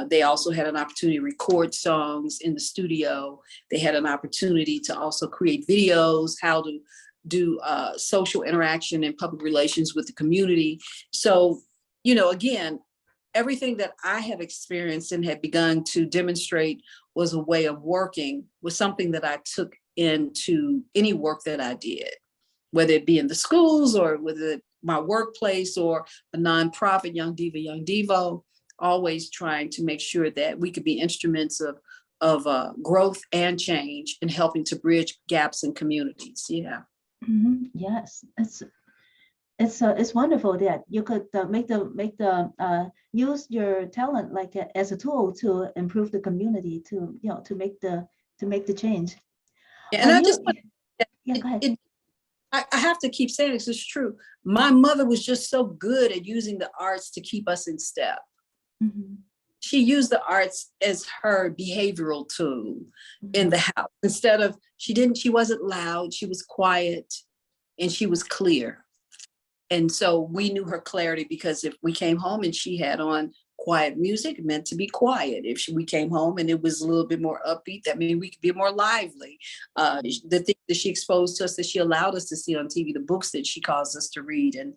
They also had an opportunity to record songs in the studio. They had an opportunity to also create videos, how to do social interaction and public relations with the community. So, again, everything that I have experienced and had begun to demonstrate was a way of working, was something that I took into any work that I did, whether it be in the schools or whether my workplace or a nonprofit, Young Diva Young Divo, always trying to make sure that we could be instruments of growth and change and helping to bridge gaps in communities. Yeah. Yes, it's wonderful that you could use your talent like as a tool to improve the community, to make the change. And I You just want Yeah, it, go ahead. it I have to keep saying this, it's true. My mother was just so good at using the arts to keep us in step. Mhm. She used the arts as her behavioral tool in Mhm. the house. Instead of, she wasn't loud, she was quiet and she was clear. And so we knew her clarity because if we came home and she had on quiet music, it meant to be quiet. If we came home and it was a little bit more upbeat, that means we could be more lively. The things that she exposed to us, that she allowed us to see on TV, the books that she caused us to read, and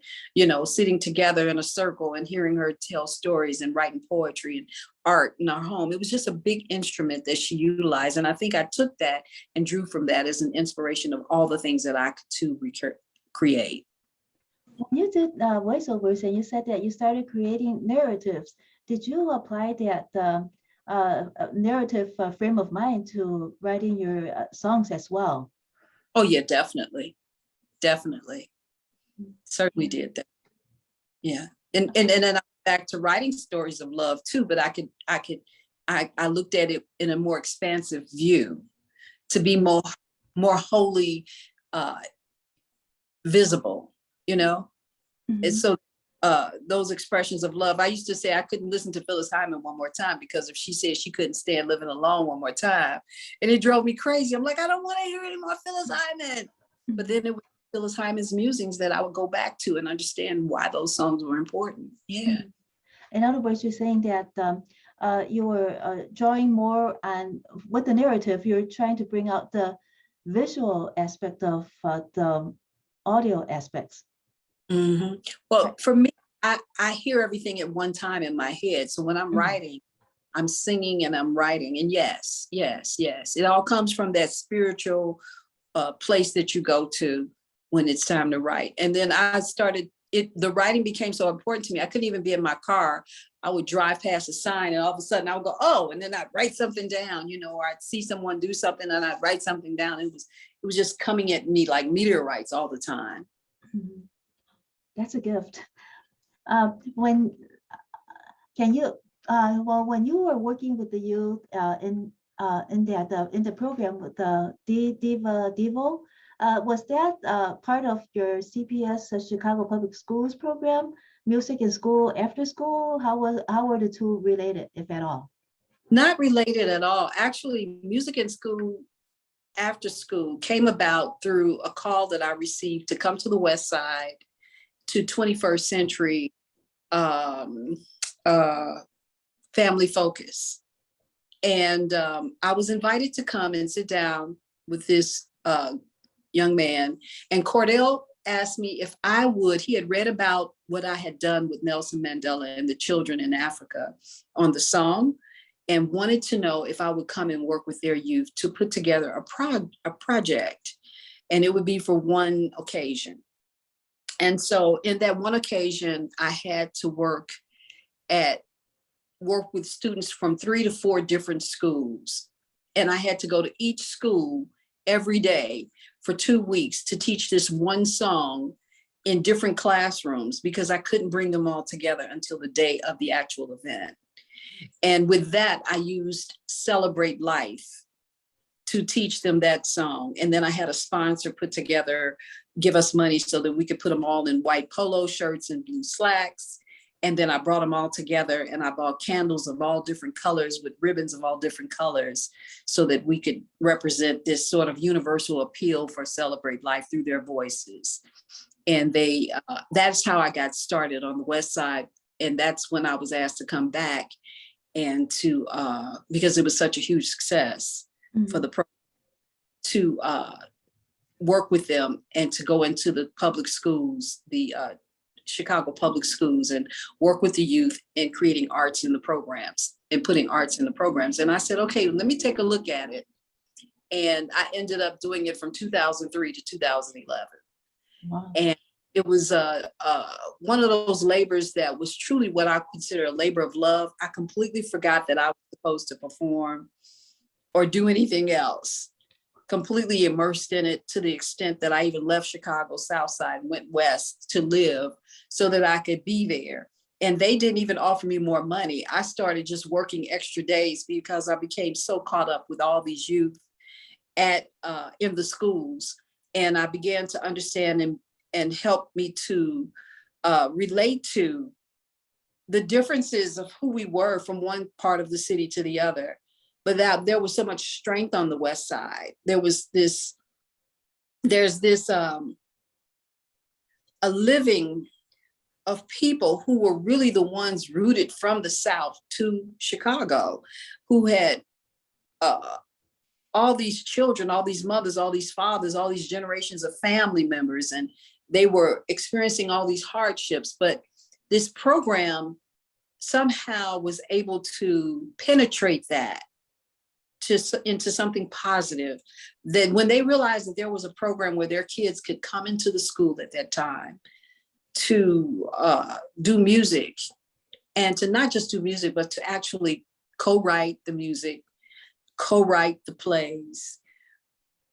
sitting together in a circle and hearing her tell stories and writing poetry and art in our home. It was just a big instrument that she utilized. And I think I took that and drew from that as an inspiration of all the things that I could to create. When you did voiceovers and you said that you started creating narratives, did you apply that narrative frame of mind to writing your songs as well? Oh yeah, definitely. Definitely. Certainly Yeah. did that. Yeah. And then I'm back to writing stories of love too, but I looked at it in a more expansive view to be more wholly uh visible, you know? And Mhm. so those expressions of love, I used to say I couldn't listen to Phyllis Hyman one more time because if she said she couldn't stand living alone one more time, and it drove me crazy. I'm like, I don't want to hear any more Phyllis Hyman. But then it was Phyllis Hyman's musings that I would go back to and understand why those songs were important. Yeah. Mhm. In other words, you're saying that you were drawing more on with the narrative, you're trying to bring out the visual aspect of the audio aspects. Mm-hmm. Right. Well, for me, I hear everything at one time in my head. So when I'm Mhm. writing, I'm singing and I'm writing. And yes, yes, yes. It all comes from that spiritual place that you go to when it's time to write. And then I started the writing became so important to me. I couldn't even be in my car. I would drive past a sign and all of a sudden I would go, oh, and then I'd write something down, or I'd see someone do something and I'd write something down. It was just coming at me like meteorites all the time. Mhm. That's a gift. When can you well, when you were working with the youth in that in the program with the Diva Divo, Was that part of your CPS Chicago Public Schools program? Music in school, after school? How were the two related, if at all? Not related at all. Actually, music in school after school came about through a call that I received to come to the West Side to 21st Century um, Family Focus. And I was invited to come and sit down with this young man. And Cordell asked me if I would, he had read about what I had done with Nelson Mandela and the children in Africa on the song, and wanted to know if I would come and work with their youth to put together a project. And it would be for one occasion. And so in that one occasion, I had to work with students from 3 to 4 different schools. And I had to go to each school every day for 2 weeks to teach this one song in different classrooms, because I couldn't bring them all together until the day of the actual event. And with that, I used Celebrate Life to teach them that song. And then I had a sponsor put together, give us money so that we could put them all in white polo shirts and blue slacks. And then I brought them all together and I bought candles of all different colors with ribbons of all different colors so that we could represent this sort of universal appeal for Celebrate Life through their voices. And that's how I got started on the West Side. And that's when I was asked to come back and to, because it was such a huge success for the program, to work with them and to go into the public schools, the Chicago Public Schools, and work with the youth in creating arts in the programs and putting arts in the programs. And I said, okay, let me take a look at it. And I ended up doing it from 2003 to 2011. Wow. And it was one of those labors that was truly what I consider a labor of love. I completely forgot that I was supposed to perform or do anything else. Completely immersed in it to the extent that I even left Chicago South Side and went west to live so that I could be there. And they didn't even offer me more money. I started just working extra days because I became so caught up with all these youth in the schools. And I began to understand and help me to relate to the differences of who we were from one part of the city to the other. But that there was so much strength on the West Side. There's this a living of people who were really the ones rooted from the South to Chicago, who had all these children, all these mothers, all these fathers, all these generations of family members, and they were experiencing all these hardships. But this program somehow was able to penetrate that into something positive. Then when they realized that there was a program where their kids could come into the school at that time to do music, and to not just do music, but to actually co-write the music, co-write the plays,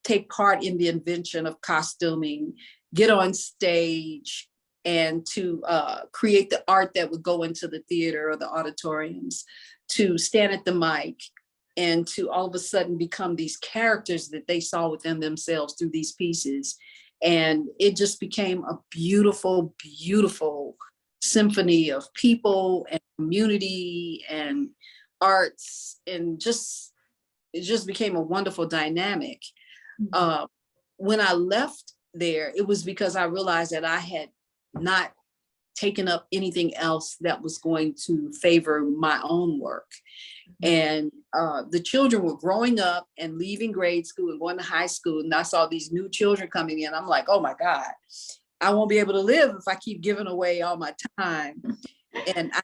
take part in the invention of costuming, get on stage, and to create the art that would go into the theater or the auditoriums, to stand at the mic, and to all of a sudden become these characters that they saw within themselves through these pieces. And it just became a beautiful, beautiful symphony of people and community and arts, and it just became a wonderful dynamic. When I left there, it was because I realized that I had not taken up anything else that was going to favor my own work. And the children were growing up and leaving grade school and going to high school. And I saw these new children coming in. I'm like, oh my God, I won't be able to live if I keep giving away all my time. And I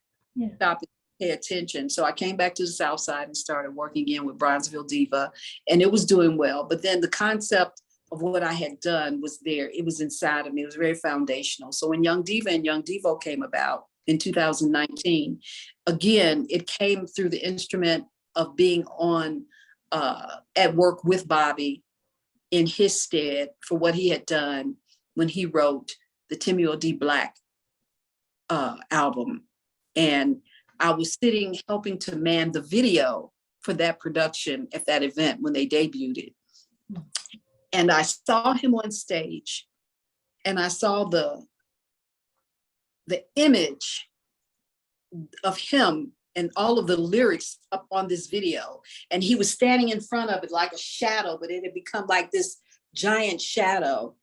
stopped and pay attention. So I came back to the South Side and started working again with Bronzeville Diva, and it was doing well. But then the concept of what I had done was there. It was inside of me. It was very foundational. So when Young Diva and Young Divo came about in 2019, again, it came through the instrument of being on at work with Baabe in his stead for what he had done when he wrote the Timuel D. Black album. And I was sitting helping to man the video for that production at that event when they debuted it. And I saw him on stage, and I saw the image of him and all of the lyrics up on this video. And he was standing in front of it like a shadow, but it had become like this giant shadow.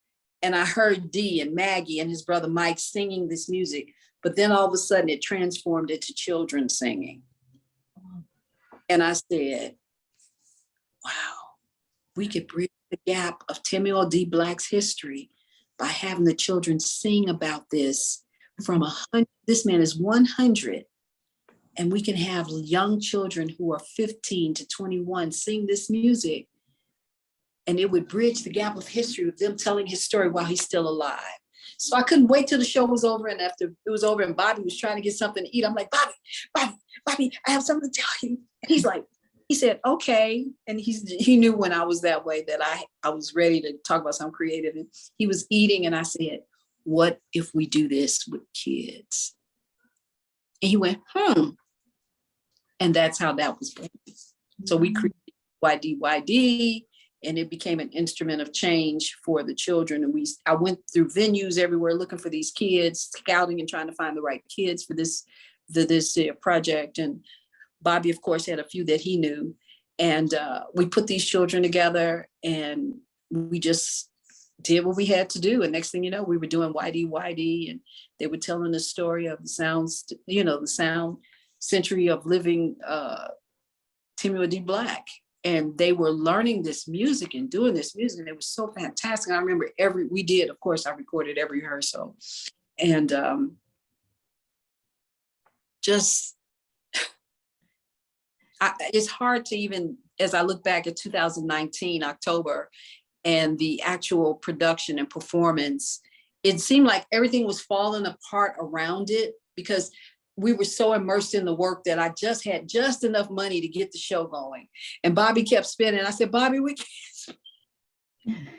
And I heard Dee and Maggie and his brother Mike singing this music, but then all of a sudden it transformed into children singing. And I said, wow, we could bridge the gap of Timuel D. Black's history by having the children sing about this from 100. This man is 100. And we can have young children who are 15 to 21 sing this music. And it would bridge the gap of history with them telling his story while he's still alive. So I couldn't wait till the show was over. And after it was over and Baabe was trying to get something to eat, I'm like, Baabe, I have something to tell you. And he said, okay. And he knew when I was that way that I was ready to talk about something creative. And he was eating and I said, what if we do this with kids? And he went, And that's how that was born. So we created YDYD, and it became an instrument of change for the children. And I went through venues everywhere looking for these kids, scouting and trying to find the right kids for this project. And Baabe, of course, had a few that he knew. And we put these children together and we just did what we had to do. And next thing you know, we were doing YDYD, and they were telling the story of the sounds, the sound century of living Timuel D. Black. And they were learning this music and doing this music. And it was so fantastic. I remember I recorded every rehearsal. And it's hard to even, as I look back at 2019, October, and the actual production and performance, it seemed like everything was falling apart around it because we were so immersed in the work that I just had just enough money to get the show going. And Baabe kept spinning. I said, Baabe, we can't.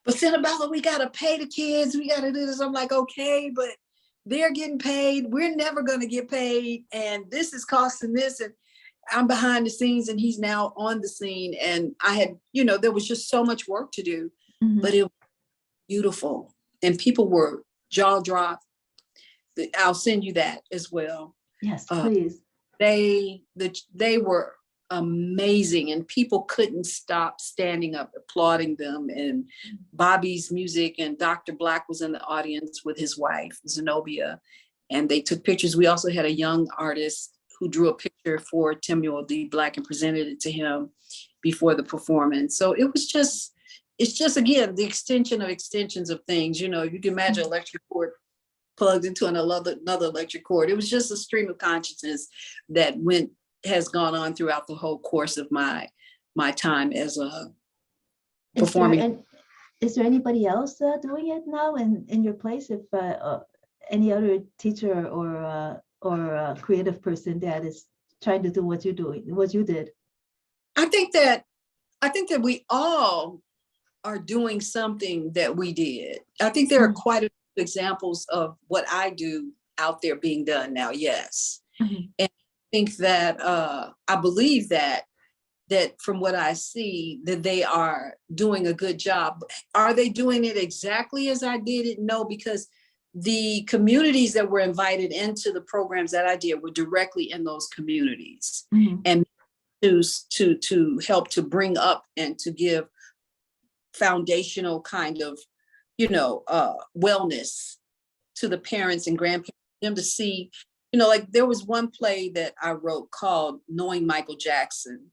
But Senabella, we got to pay the kids. We got to do this. I'm like, okay, but they're getting paid. We're never going to get paid. And this is costing this. And I'm behind the scenes and he's now on the scene. And I had, there was just so much work to do, but it was beautiful. And people were jaw dropped. I'll send you that as well. Yes, please. They were amazing, and people couldn't stop standing up, applauding them. And Baabe's music, and Dr. Black was in the audience with his wife, Zenobia, and they took pictures. We also had a young artist who drew a picture for Timuel D. Black and presented it to him before the performance. So it's just again, the extension of extensions of things. You can imagine electric cord plugged into another electric cord. It was just a stream of consciousness that has gone on throughout the whole course of my time as a performing. Is there anybody else doing it now in your place? If any other teacher or creative person that is trying to do what you did? I think that we all are doing something that we did. I think there are quite a few examples of what I do out there being done now. Yes. And I think that I believe that from what I see, that they are doing a good job. Are they doing it exactly as I did it? No, because the communities that were invited into the programs that I did were directly in those communities, and to help to bring up and to give foundational kind of, wellness to the parents and grandparents, them to see, like there was one play that I wrote called Knowing Michael Jackson.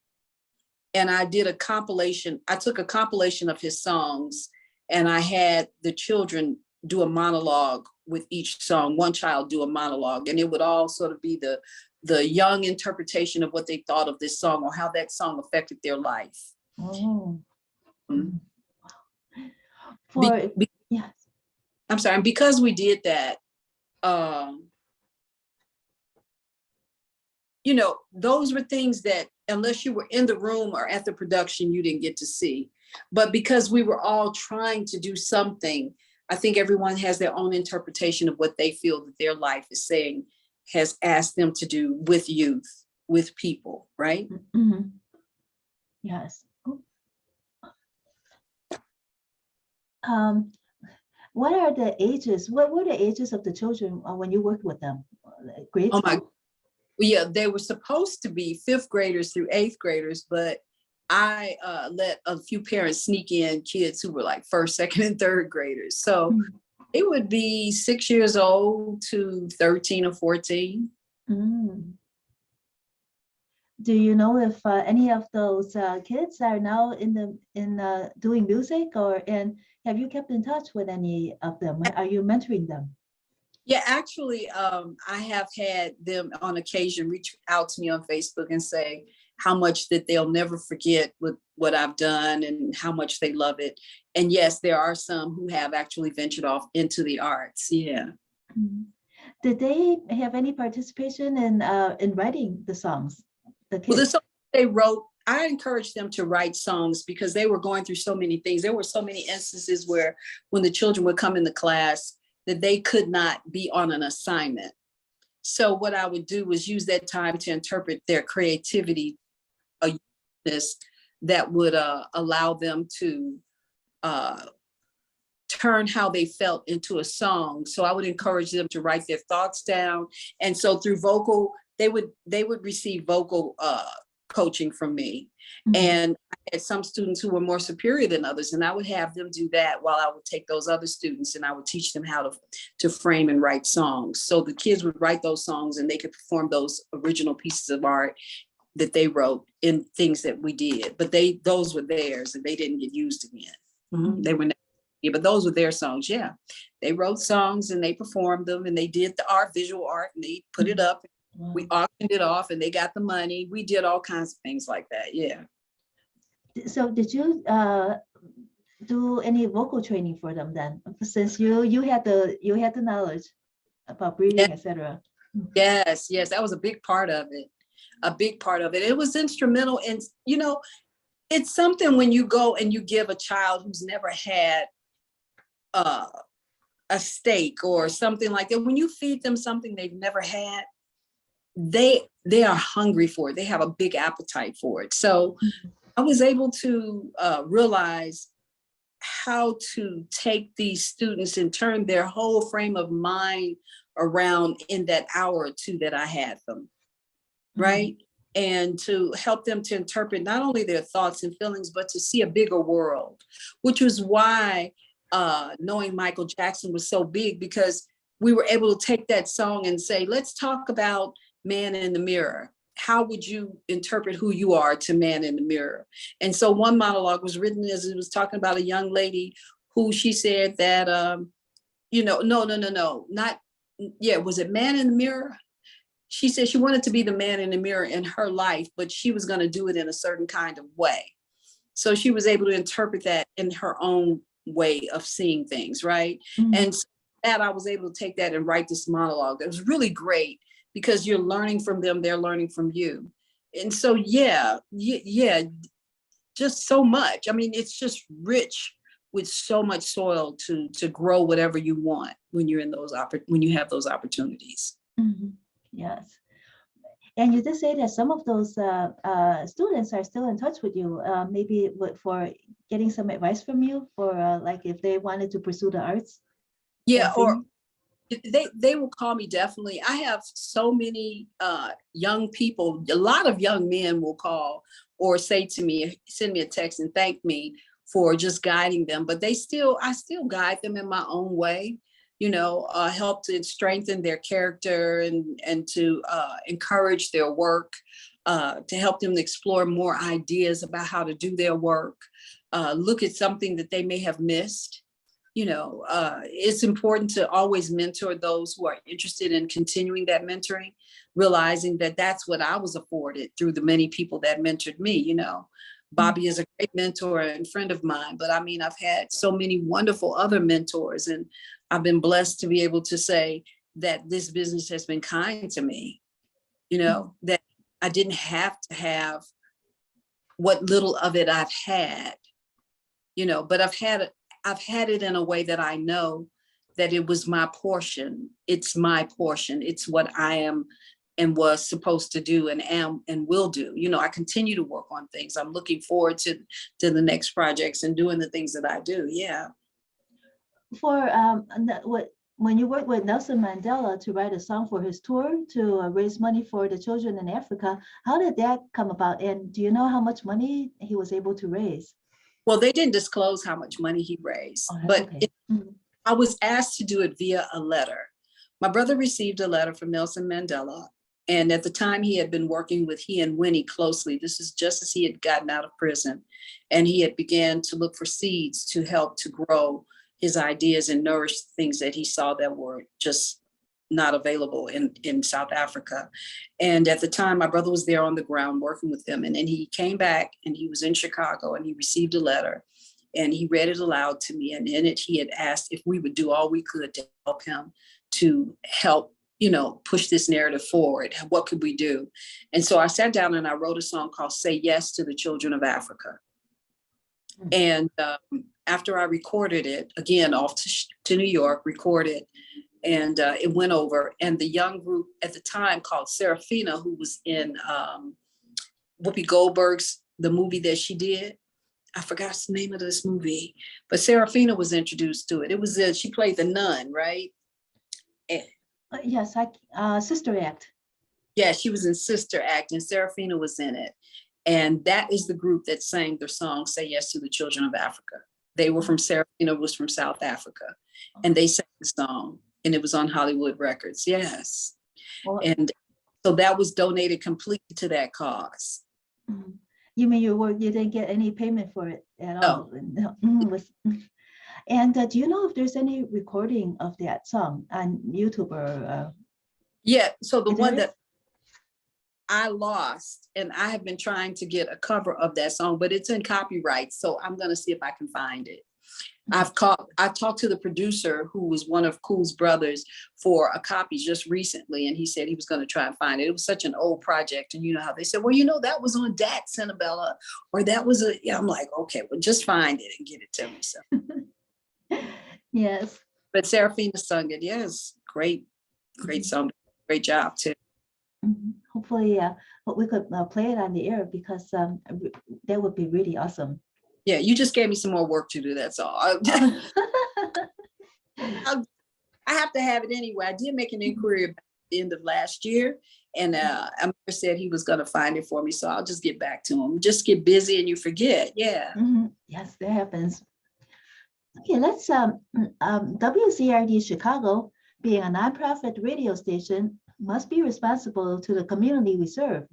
And I did a compilation. I took a compilation of his songs and I had the children do a monologue with each song, one child do a monologue, and it would all sort of be the young interpretation of what they thought of this song or how that song affected their life. Oh. Mm-hmm. Yes. I'm sorry. And because we did that, those were things that unless you were in the room or at the production, you didn't get to see. But because we were all trying to do something, I think everyone has their own interpretation of what they feel that their life is saying, has asked them to do with youth, with people, right? Yes. Um, what are the ages? What were the ages of the children when you worked with them? Grade Oh my, school? yeah, they were supposed to be fifth graders through eighth graders, but I let a few parents sneak in kids who were like first, second, and third graders. So it would be 6 years old to 13 or 14. Mm. Do you know if any of those kids are now in doing music, or and have you kept in touch with any of them? Are you mentoring them? Yeah, actually, I have had them on occasion reach out to me on Facebook and say how much that they'll never forget with what I've done and how much they love it. And yes, there are some who have actually ventured off into the arts. Yeah. Mhm. Did they have any participation in writing the songs? The Well, the kids? songs they wrote, I encouraged them to write songs because they were going through so many things. There were so many instances where when the children would come into class that they could not be on an assignment. So what I would do was use that time to interpret their creativity, a uniqueness that would allow them to uh, turn how they felt into a song. So I would encourage them to write their thoughts down. And so through vocal, they would receive vocal coaching from me. Mhm. And I had some students who were more superior than others, and I would have them do that while I would take those other students and I would teach them how to frame and write songs. So the kids would write those songs and they could perform those original pieces of art that they wrote in things that we did. But those were theirs and they didn't get used again. They were never, yeah, but those were their songs. Yeah, they wrote songs and they performed them and they did the art, visual art, and they put it up. We Wow. auctioned it off and they got the money. We did all kinds of things like that. Yeah. So did you do any vocal training for them then? Since you had the knowledge about Yeah. breathing, etc. Yes. Yes. That was a big part of it. A big part of it. It was instrumental in, it's something when you go and you give a child who's never had uh, a steak or something like that, when you feed them something they've never had, they are hungry for it. They have a big appetite for it. So I was able to realize how to take these students and turn their whole frame of mind around in that hour or two that I had them, right? And to help them to interpret not only their thoughts and feelings, but to see a bigger world, which was why knowing Michael Jackson was so big, because we were able to take that song and say, let's talk about man in the mirror. How would you interpret who you are to man in the mirror? And so one monologue was written as it was talking about a young lady who she said that, no, not, yeah, was it man in the mirror? She said she wanted to be the man in the mirror in her life, but she was going to do it in a certain kind of way. So she was able to interpret that in her own way of seeing things, right? And so that I was able to take that and write this monologue. That was really great because you're learning from them, they're learning from you. And so, yeah, just so much. I mean, it's just rich with so much soil to grow whatever you want when you're in when you have those opportunities. Yes. And you did say that some of those students are still in touch with you, maybe for getting some advice from you for like if they wanted to pursue the arts Yeah, and or singing. they will call me definitely. I have so many young people, a lot of young men will call or say to me, send me a text and thank me for just guiding them. But I still guide them in my own way, help to strengthen their character and to encourage their work, to help them to explore more ideas about how to do their work, look at something that they may have missed. It's important to always mentor those who are interested in continuing that mentoring, realizing that that's what I was afforded through the many people that mentored me. Baabe is a great mentor and friend of mine, but I mean, I've had so many wonderful other mentors, and I've been blessed to be able to say that this business has been kind to me, that I didn't have to have what little of it I've had, but I've had it in a way that I know that it was my portion. It's my portion. It's what I am and was supposed to do and am and will do. I continue to work on things. I'm looking forward to the next projects and doing the things that I do. Yeah. When you worked with Nelson Mandela to write a song for his tour to raise money for the children in Africa, how did that come about? And do you know how much money he was able to raise? Well, they didn't disclose how much money he raised, Oh, but okay. I was asked to do it via a letter. My brother received a letter from Nelson Mandela. And at the time he had been working with he and Winnie closely. This is just as he had gotten out of prison. And he had began to look for seeds to help to grow his ideas and nourish things that he saw that were just not available in South Africa. And at the time, my brother was there on the ground working with them. And then he came back and he was in Chicago and he received a letter and he read it aloud to me. And in it, he had asked if we would do all we could to help him, to help, push this narrative forward. What could we do? And so I sat down and I wrote a song called Say Yes to the Children of Africa. And after I recorded it, again, off to New York, recorded, and it went over. And the young group at the time called Serafina, who was in Whoopi Goldberg's, the movie that she did, I forgot the name of this movie, but Serafina was introduced to it. It was, she played the nun, right? Yes, Sister Act. Yeah, she was in Sister Act and Serafina was in it. And that is the group that sang their song, Say Yes to the Children of Africa. They were from, Serafina was from South Africa. And they sang the song and it was on Hollywood Records, yes. Well, and so that was donated completely to that cause. You mean you didn't get any payment for it at all? No. And do you know if there's any recording of that song on YouTube or? Yeah, so the one that I lost, and I have been trying to get a cover of that song, but it's in copyright. So I'm going to see if I can find it. I talked to the producer who was one of Cool's brothers for a copy just recently. And he said he was going to try and find it. It was such an old project. And you know how they said, well, that was on that Senabella, or that was I'm like, okay, well, just find it and get it to me. So yes. But Serafina sung it. Yes. Great song. Great job too. Hopefully we could play it on the air because that would be really awesome. Yeah, you just gave me some more work to do. That's all. I have to have it anyway. I did make an inquiry at the end of last year, and Amir said he was going to find it for me. So I'll just get back to him. Just get busy and you forget. Yeah. Yes, that happens. Okay, let's WZRD Chicago, being a nonprofit radio station, must be responsible to the community we serve.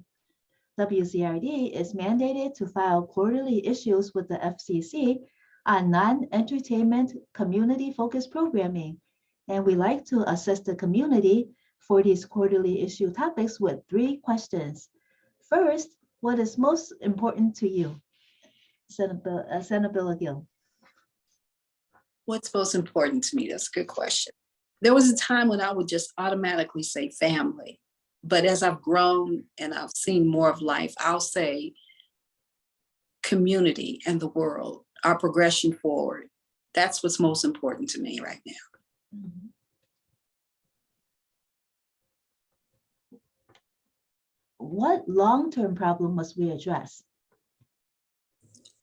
WZRD is mandated to file quarterly issues with the FCC on non-entertainment community-focused programming. And we like to assess the community for these quarterly issue topics with 3 questions. First, what is most important to you? Senabella Gill. What's most important to me? That's a good question. There was a time when I would just automatically say family. But as I've grown and I've seen more of life, I'll say community and the world, our progression forward. That's what's most important to me right now. What long-term problem must we address?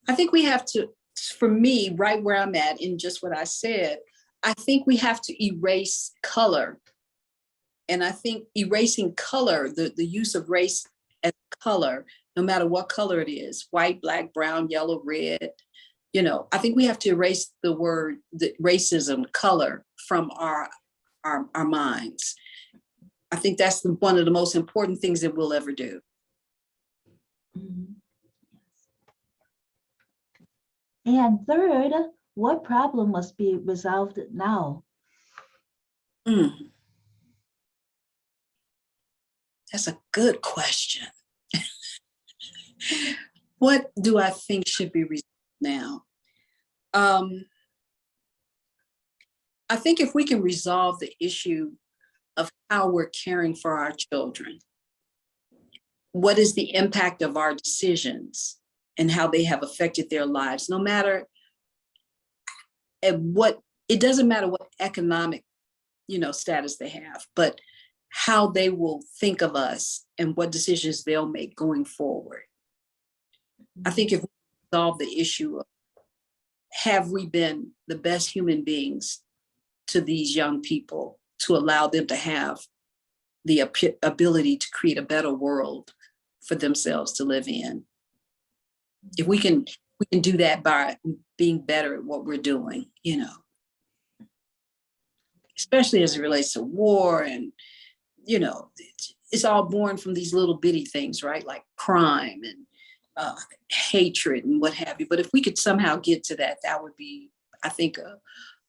I think we have to, for me, right where I'm at in just what I said, I think we have to erase color. And I think erasing color, the use of race as color, no matter what color it is, white, black, brown, yellow, red, I think we have to erase the word, the racism, color from our minds. I think that's one of the most important things that we'll ever do. And third, what problem must be resolved now? That's a good question. What do I think should be resolved now? I think if we can resolve the issue of how we're caring for our children, what is the impact of our decisions and how they have affected their lives, no matter it doesn't matter what economic, status they have, but how they will think of us and what decisions they'll make going forward. I think if we solve the issue have we been the best human beings to these young people to allow them to have the ability to create a better world for themselves to live in? If we can do that by being better at what we're doing, you know, especially as it relates to war and, you know, it's all born from these little bitty things, right? Like crime and hatred and what have you. But if we could somehow get to that, that would be, I think,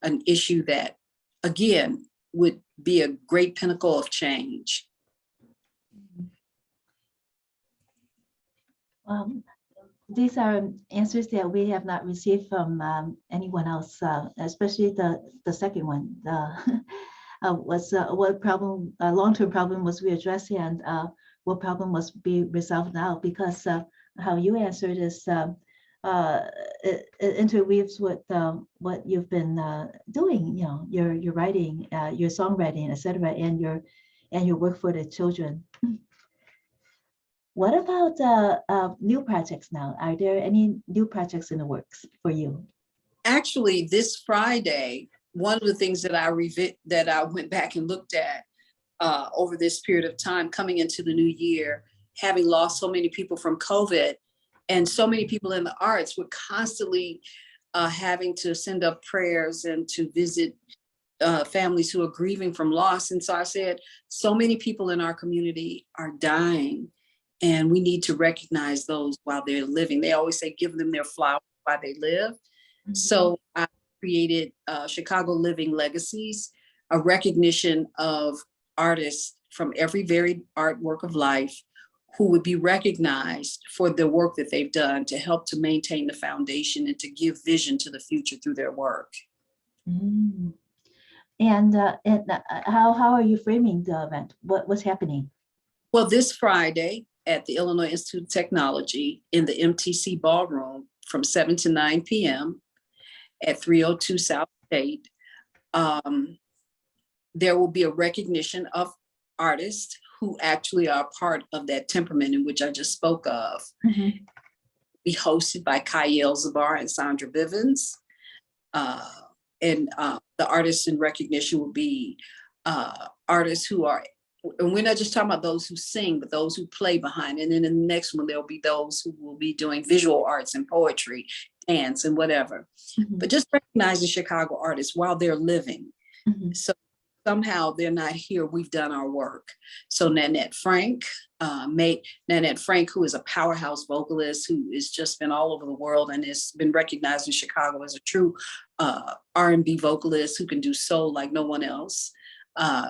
an issue that, again, would be a great pinnacle of change. These are answers that we have not received from anyone else, especially the second one. Was what problem, long-term problem was we addressed, and what problem must be resolved now? Because how you answered is it interweaves with what you've been doing. You know, your writing, your songwriting, etc., and your work for the children. What about new projects now? Are there any new projects in the works for you? Actually, this Friday, one of the things that I went back and looked at over this period of time coming into the new year, having lost so many people from COVID, and so many people in the arts were constantly having to send up prayers and to visit families who are grieving from loss. And so I said, so many people in our community are dying, and we need to recognize those while they're living. They always say, give them their flowers while they live. Mm-hmm. So I created Chicago Living Legacies, a recognition of artists from every varied artwork of life who would be recognized for the work that they've done to help to maintain the foundation and to give vision to the future through their work. Mm. And how are you framing the event? What's happening? Well, this Friday at the Illinois Institute of Technology in the MTC Ballroom from 7 to 9 p.m. at 302 South State, there will be a recognition of artists who actually are part of that temperament in which I just spoke of. Mm-hmm. Be hosted by Kyle Zabar and Sandra Bivens. And the artists in recognition will be artists who are, and we're not just talking about those who sing, but those who play behind. And then in the next one, there'll be those who will be doing visual arts and poetry, dance and whatever. Mm-hmm. But just recognizing Chicago artists while they're living. Mm-hmm. So somehow they're not here, we've done our work. So Nanette Frank, who is a powerhouse vocalist who has just been all over the world and has been recognized in Chicago as a true R&B vocalist who can do soul like no one else.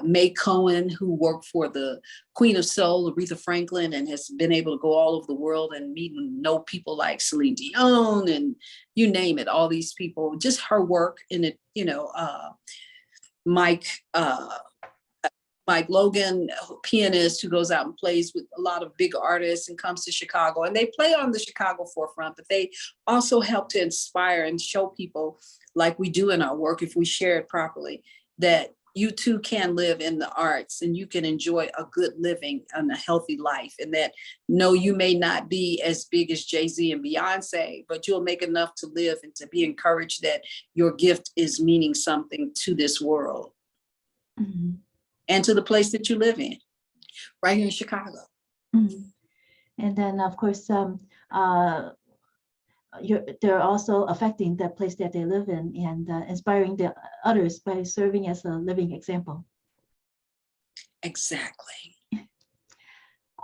May Cohen, who worked for the Queen of Soul, Aretha Franklin, and has been able to go all over the world and meet and know people like Celine Dion and you name it, all these people, just her work in it, you know, Mike Logan, a pianist who goes out and plays with a lot of big artists and comes to Chicago, and they play on the Chicago forefront, but they also help to inspire and show people, like we do in our work, if we share it properly, that you too can live in the arts and you can enjoy a good living and a healthy life. And that, no, you may not be as big as Jay-Z and Beyonce, but you'll make enough to live and to be encouraged that your gift is meaning something to this world. Mm-hmm. And to the place that you live in, right here in Chicago. Mm-hmm. And then, of course, they're also affecting the place that they live in and inspiring the others by serving as a living example. Exactly.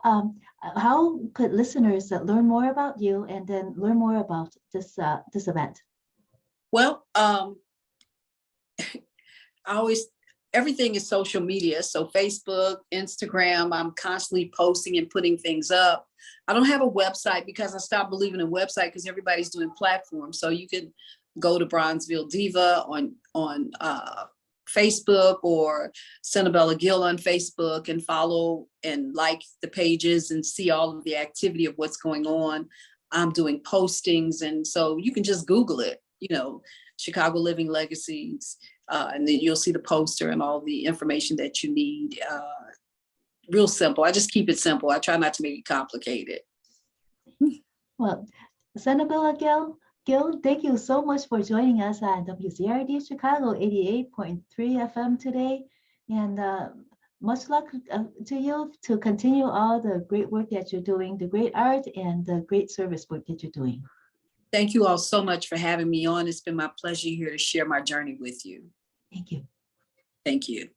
How could listeners learn more about you and then learn more about this event? Well, everything is social media. So Facebook, Instagram, I'm constantly posting and putting things up. I don't have a website because I stopped believing in website because everybody's doing platforms. So you can go to Bronzeville Diva on Facebook or Senabella Gill on Facebook and follow and like the pages and see all of the activity of what's going on. I'm doing postings. And so you can just Google it, you know, Chicago Living Legacies. And then you'll see the poster and all the information that you need. Real simple. I just keep it simple. I try not to make it complicated. Well, Senabella Gill, Gill, thank you so much for joining us on WZRD Chicago 88.3 FM today. And much luck to you to continue all the great work that you're doing, the great art and the great service work that you're doing. Thank you all so much for having me on. It's been my pleasure here to share my journey with you. Thank you. Thank you.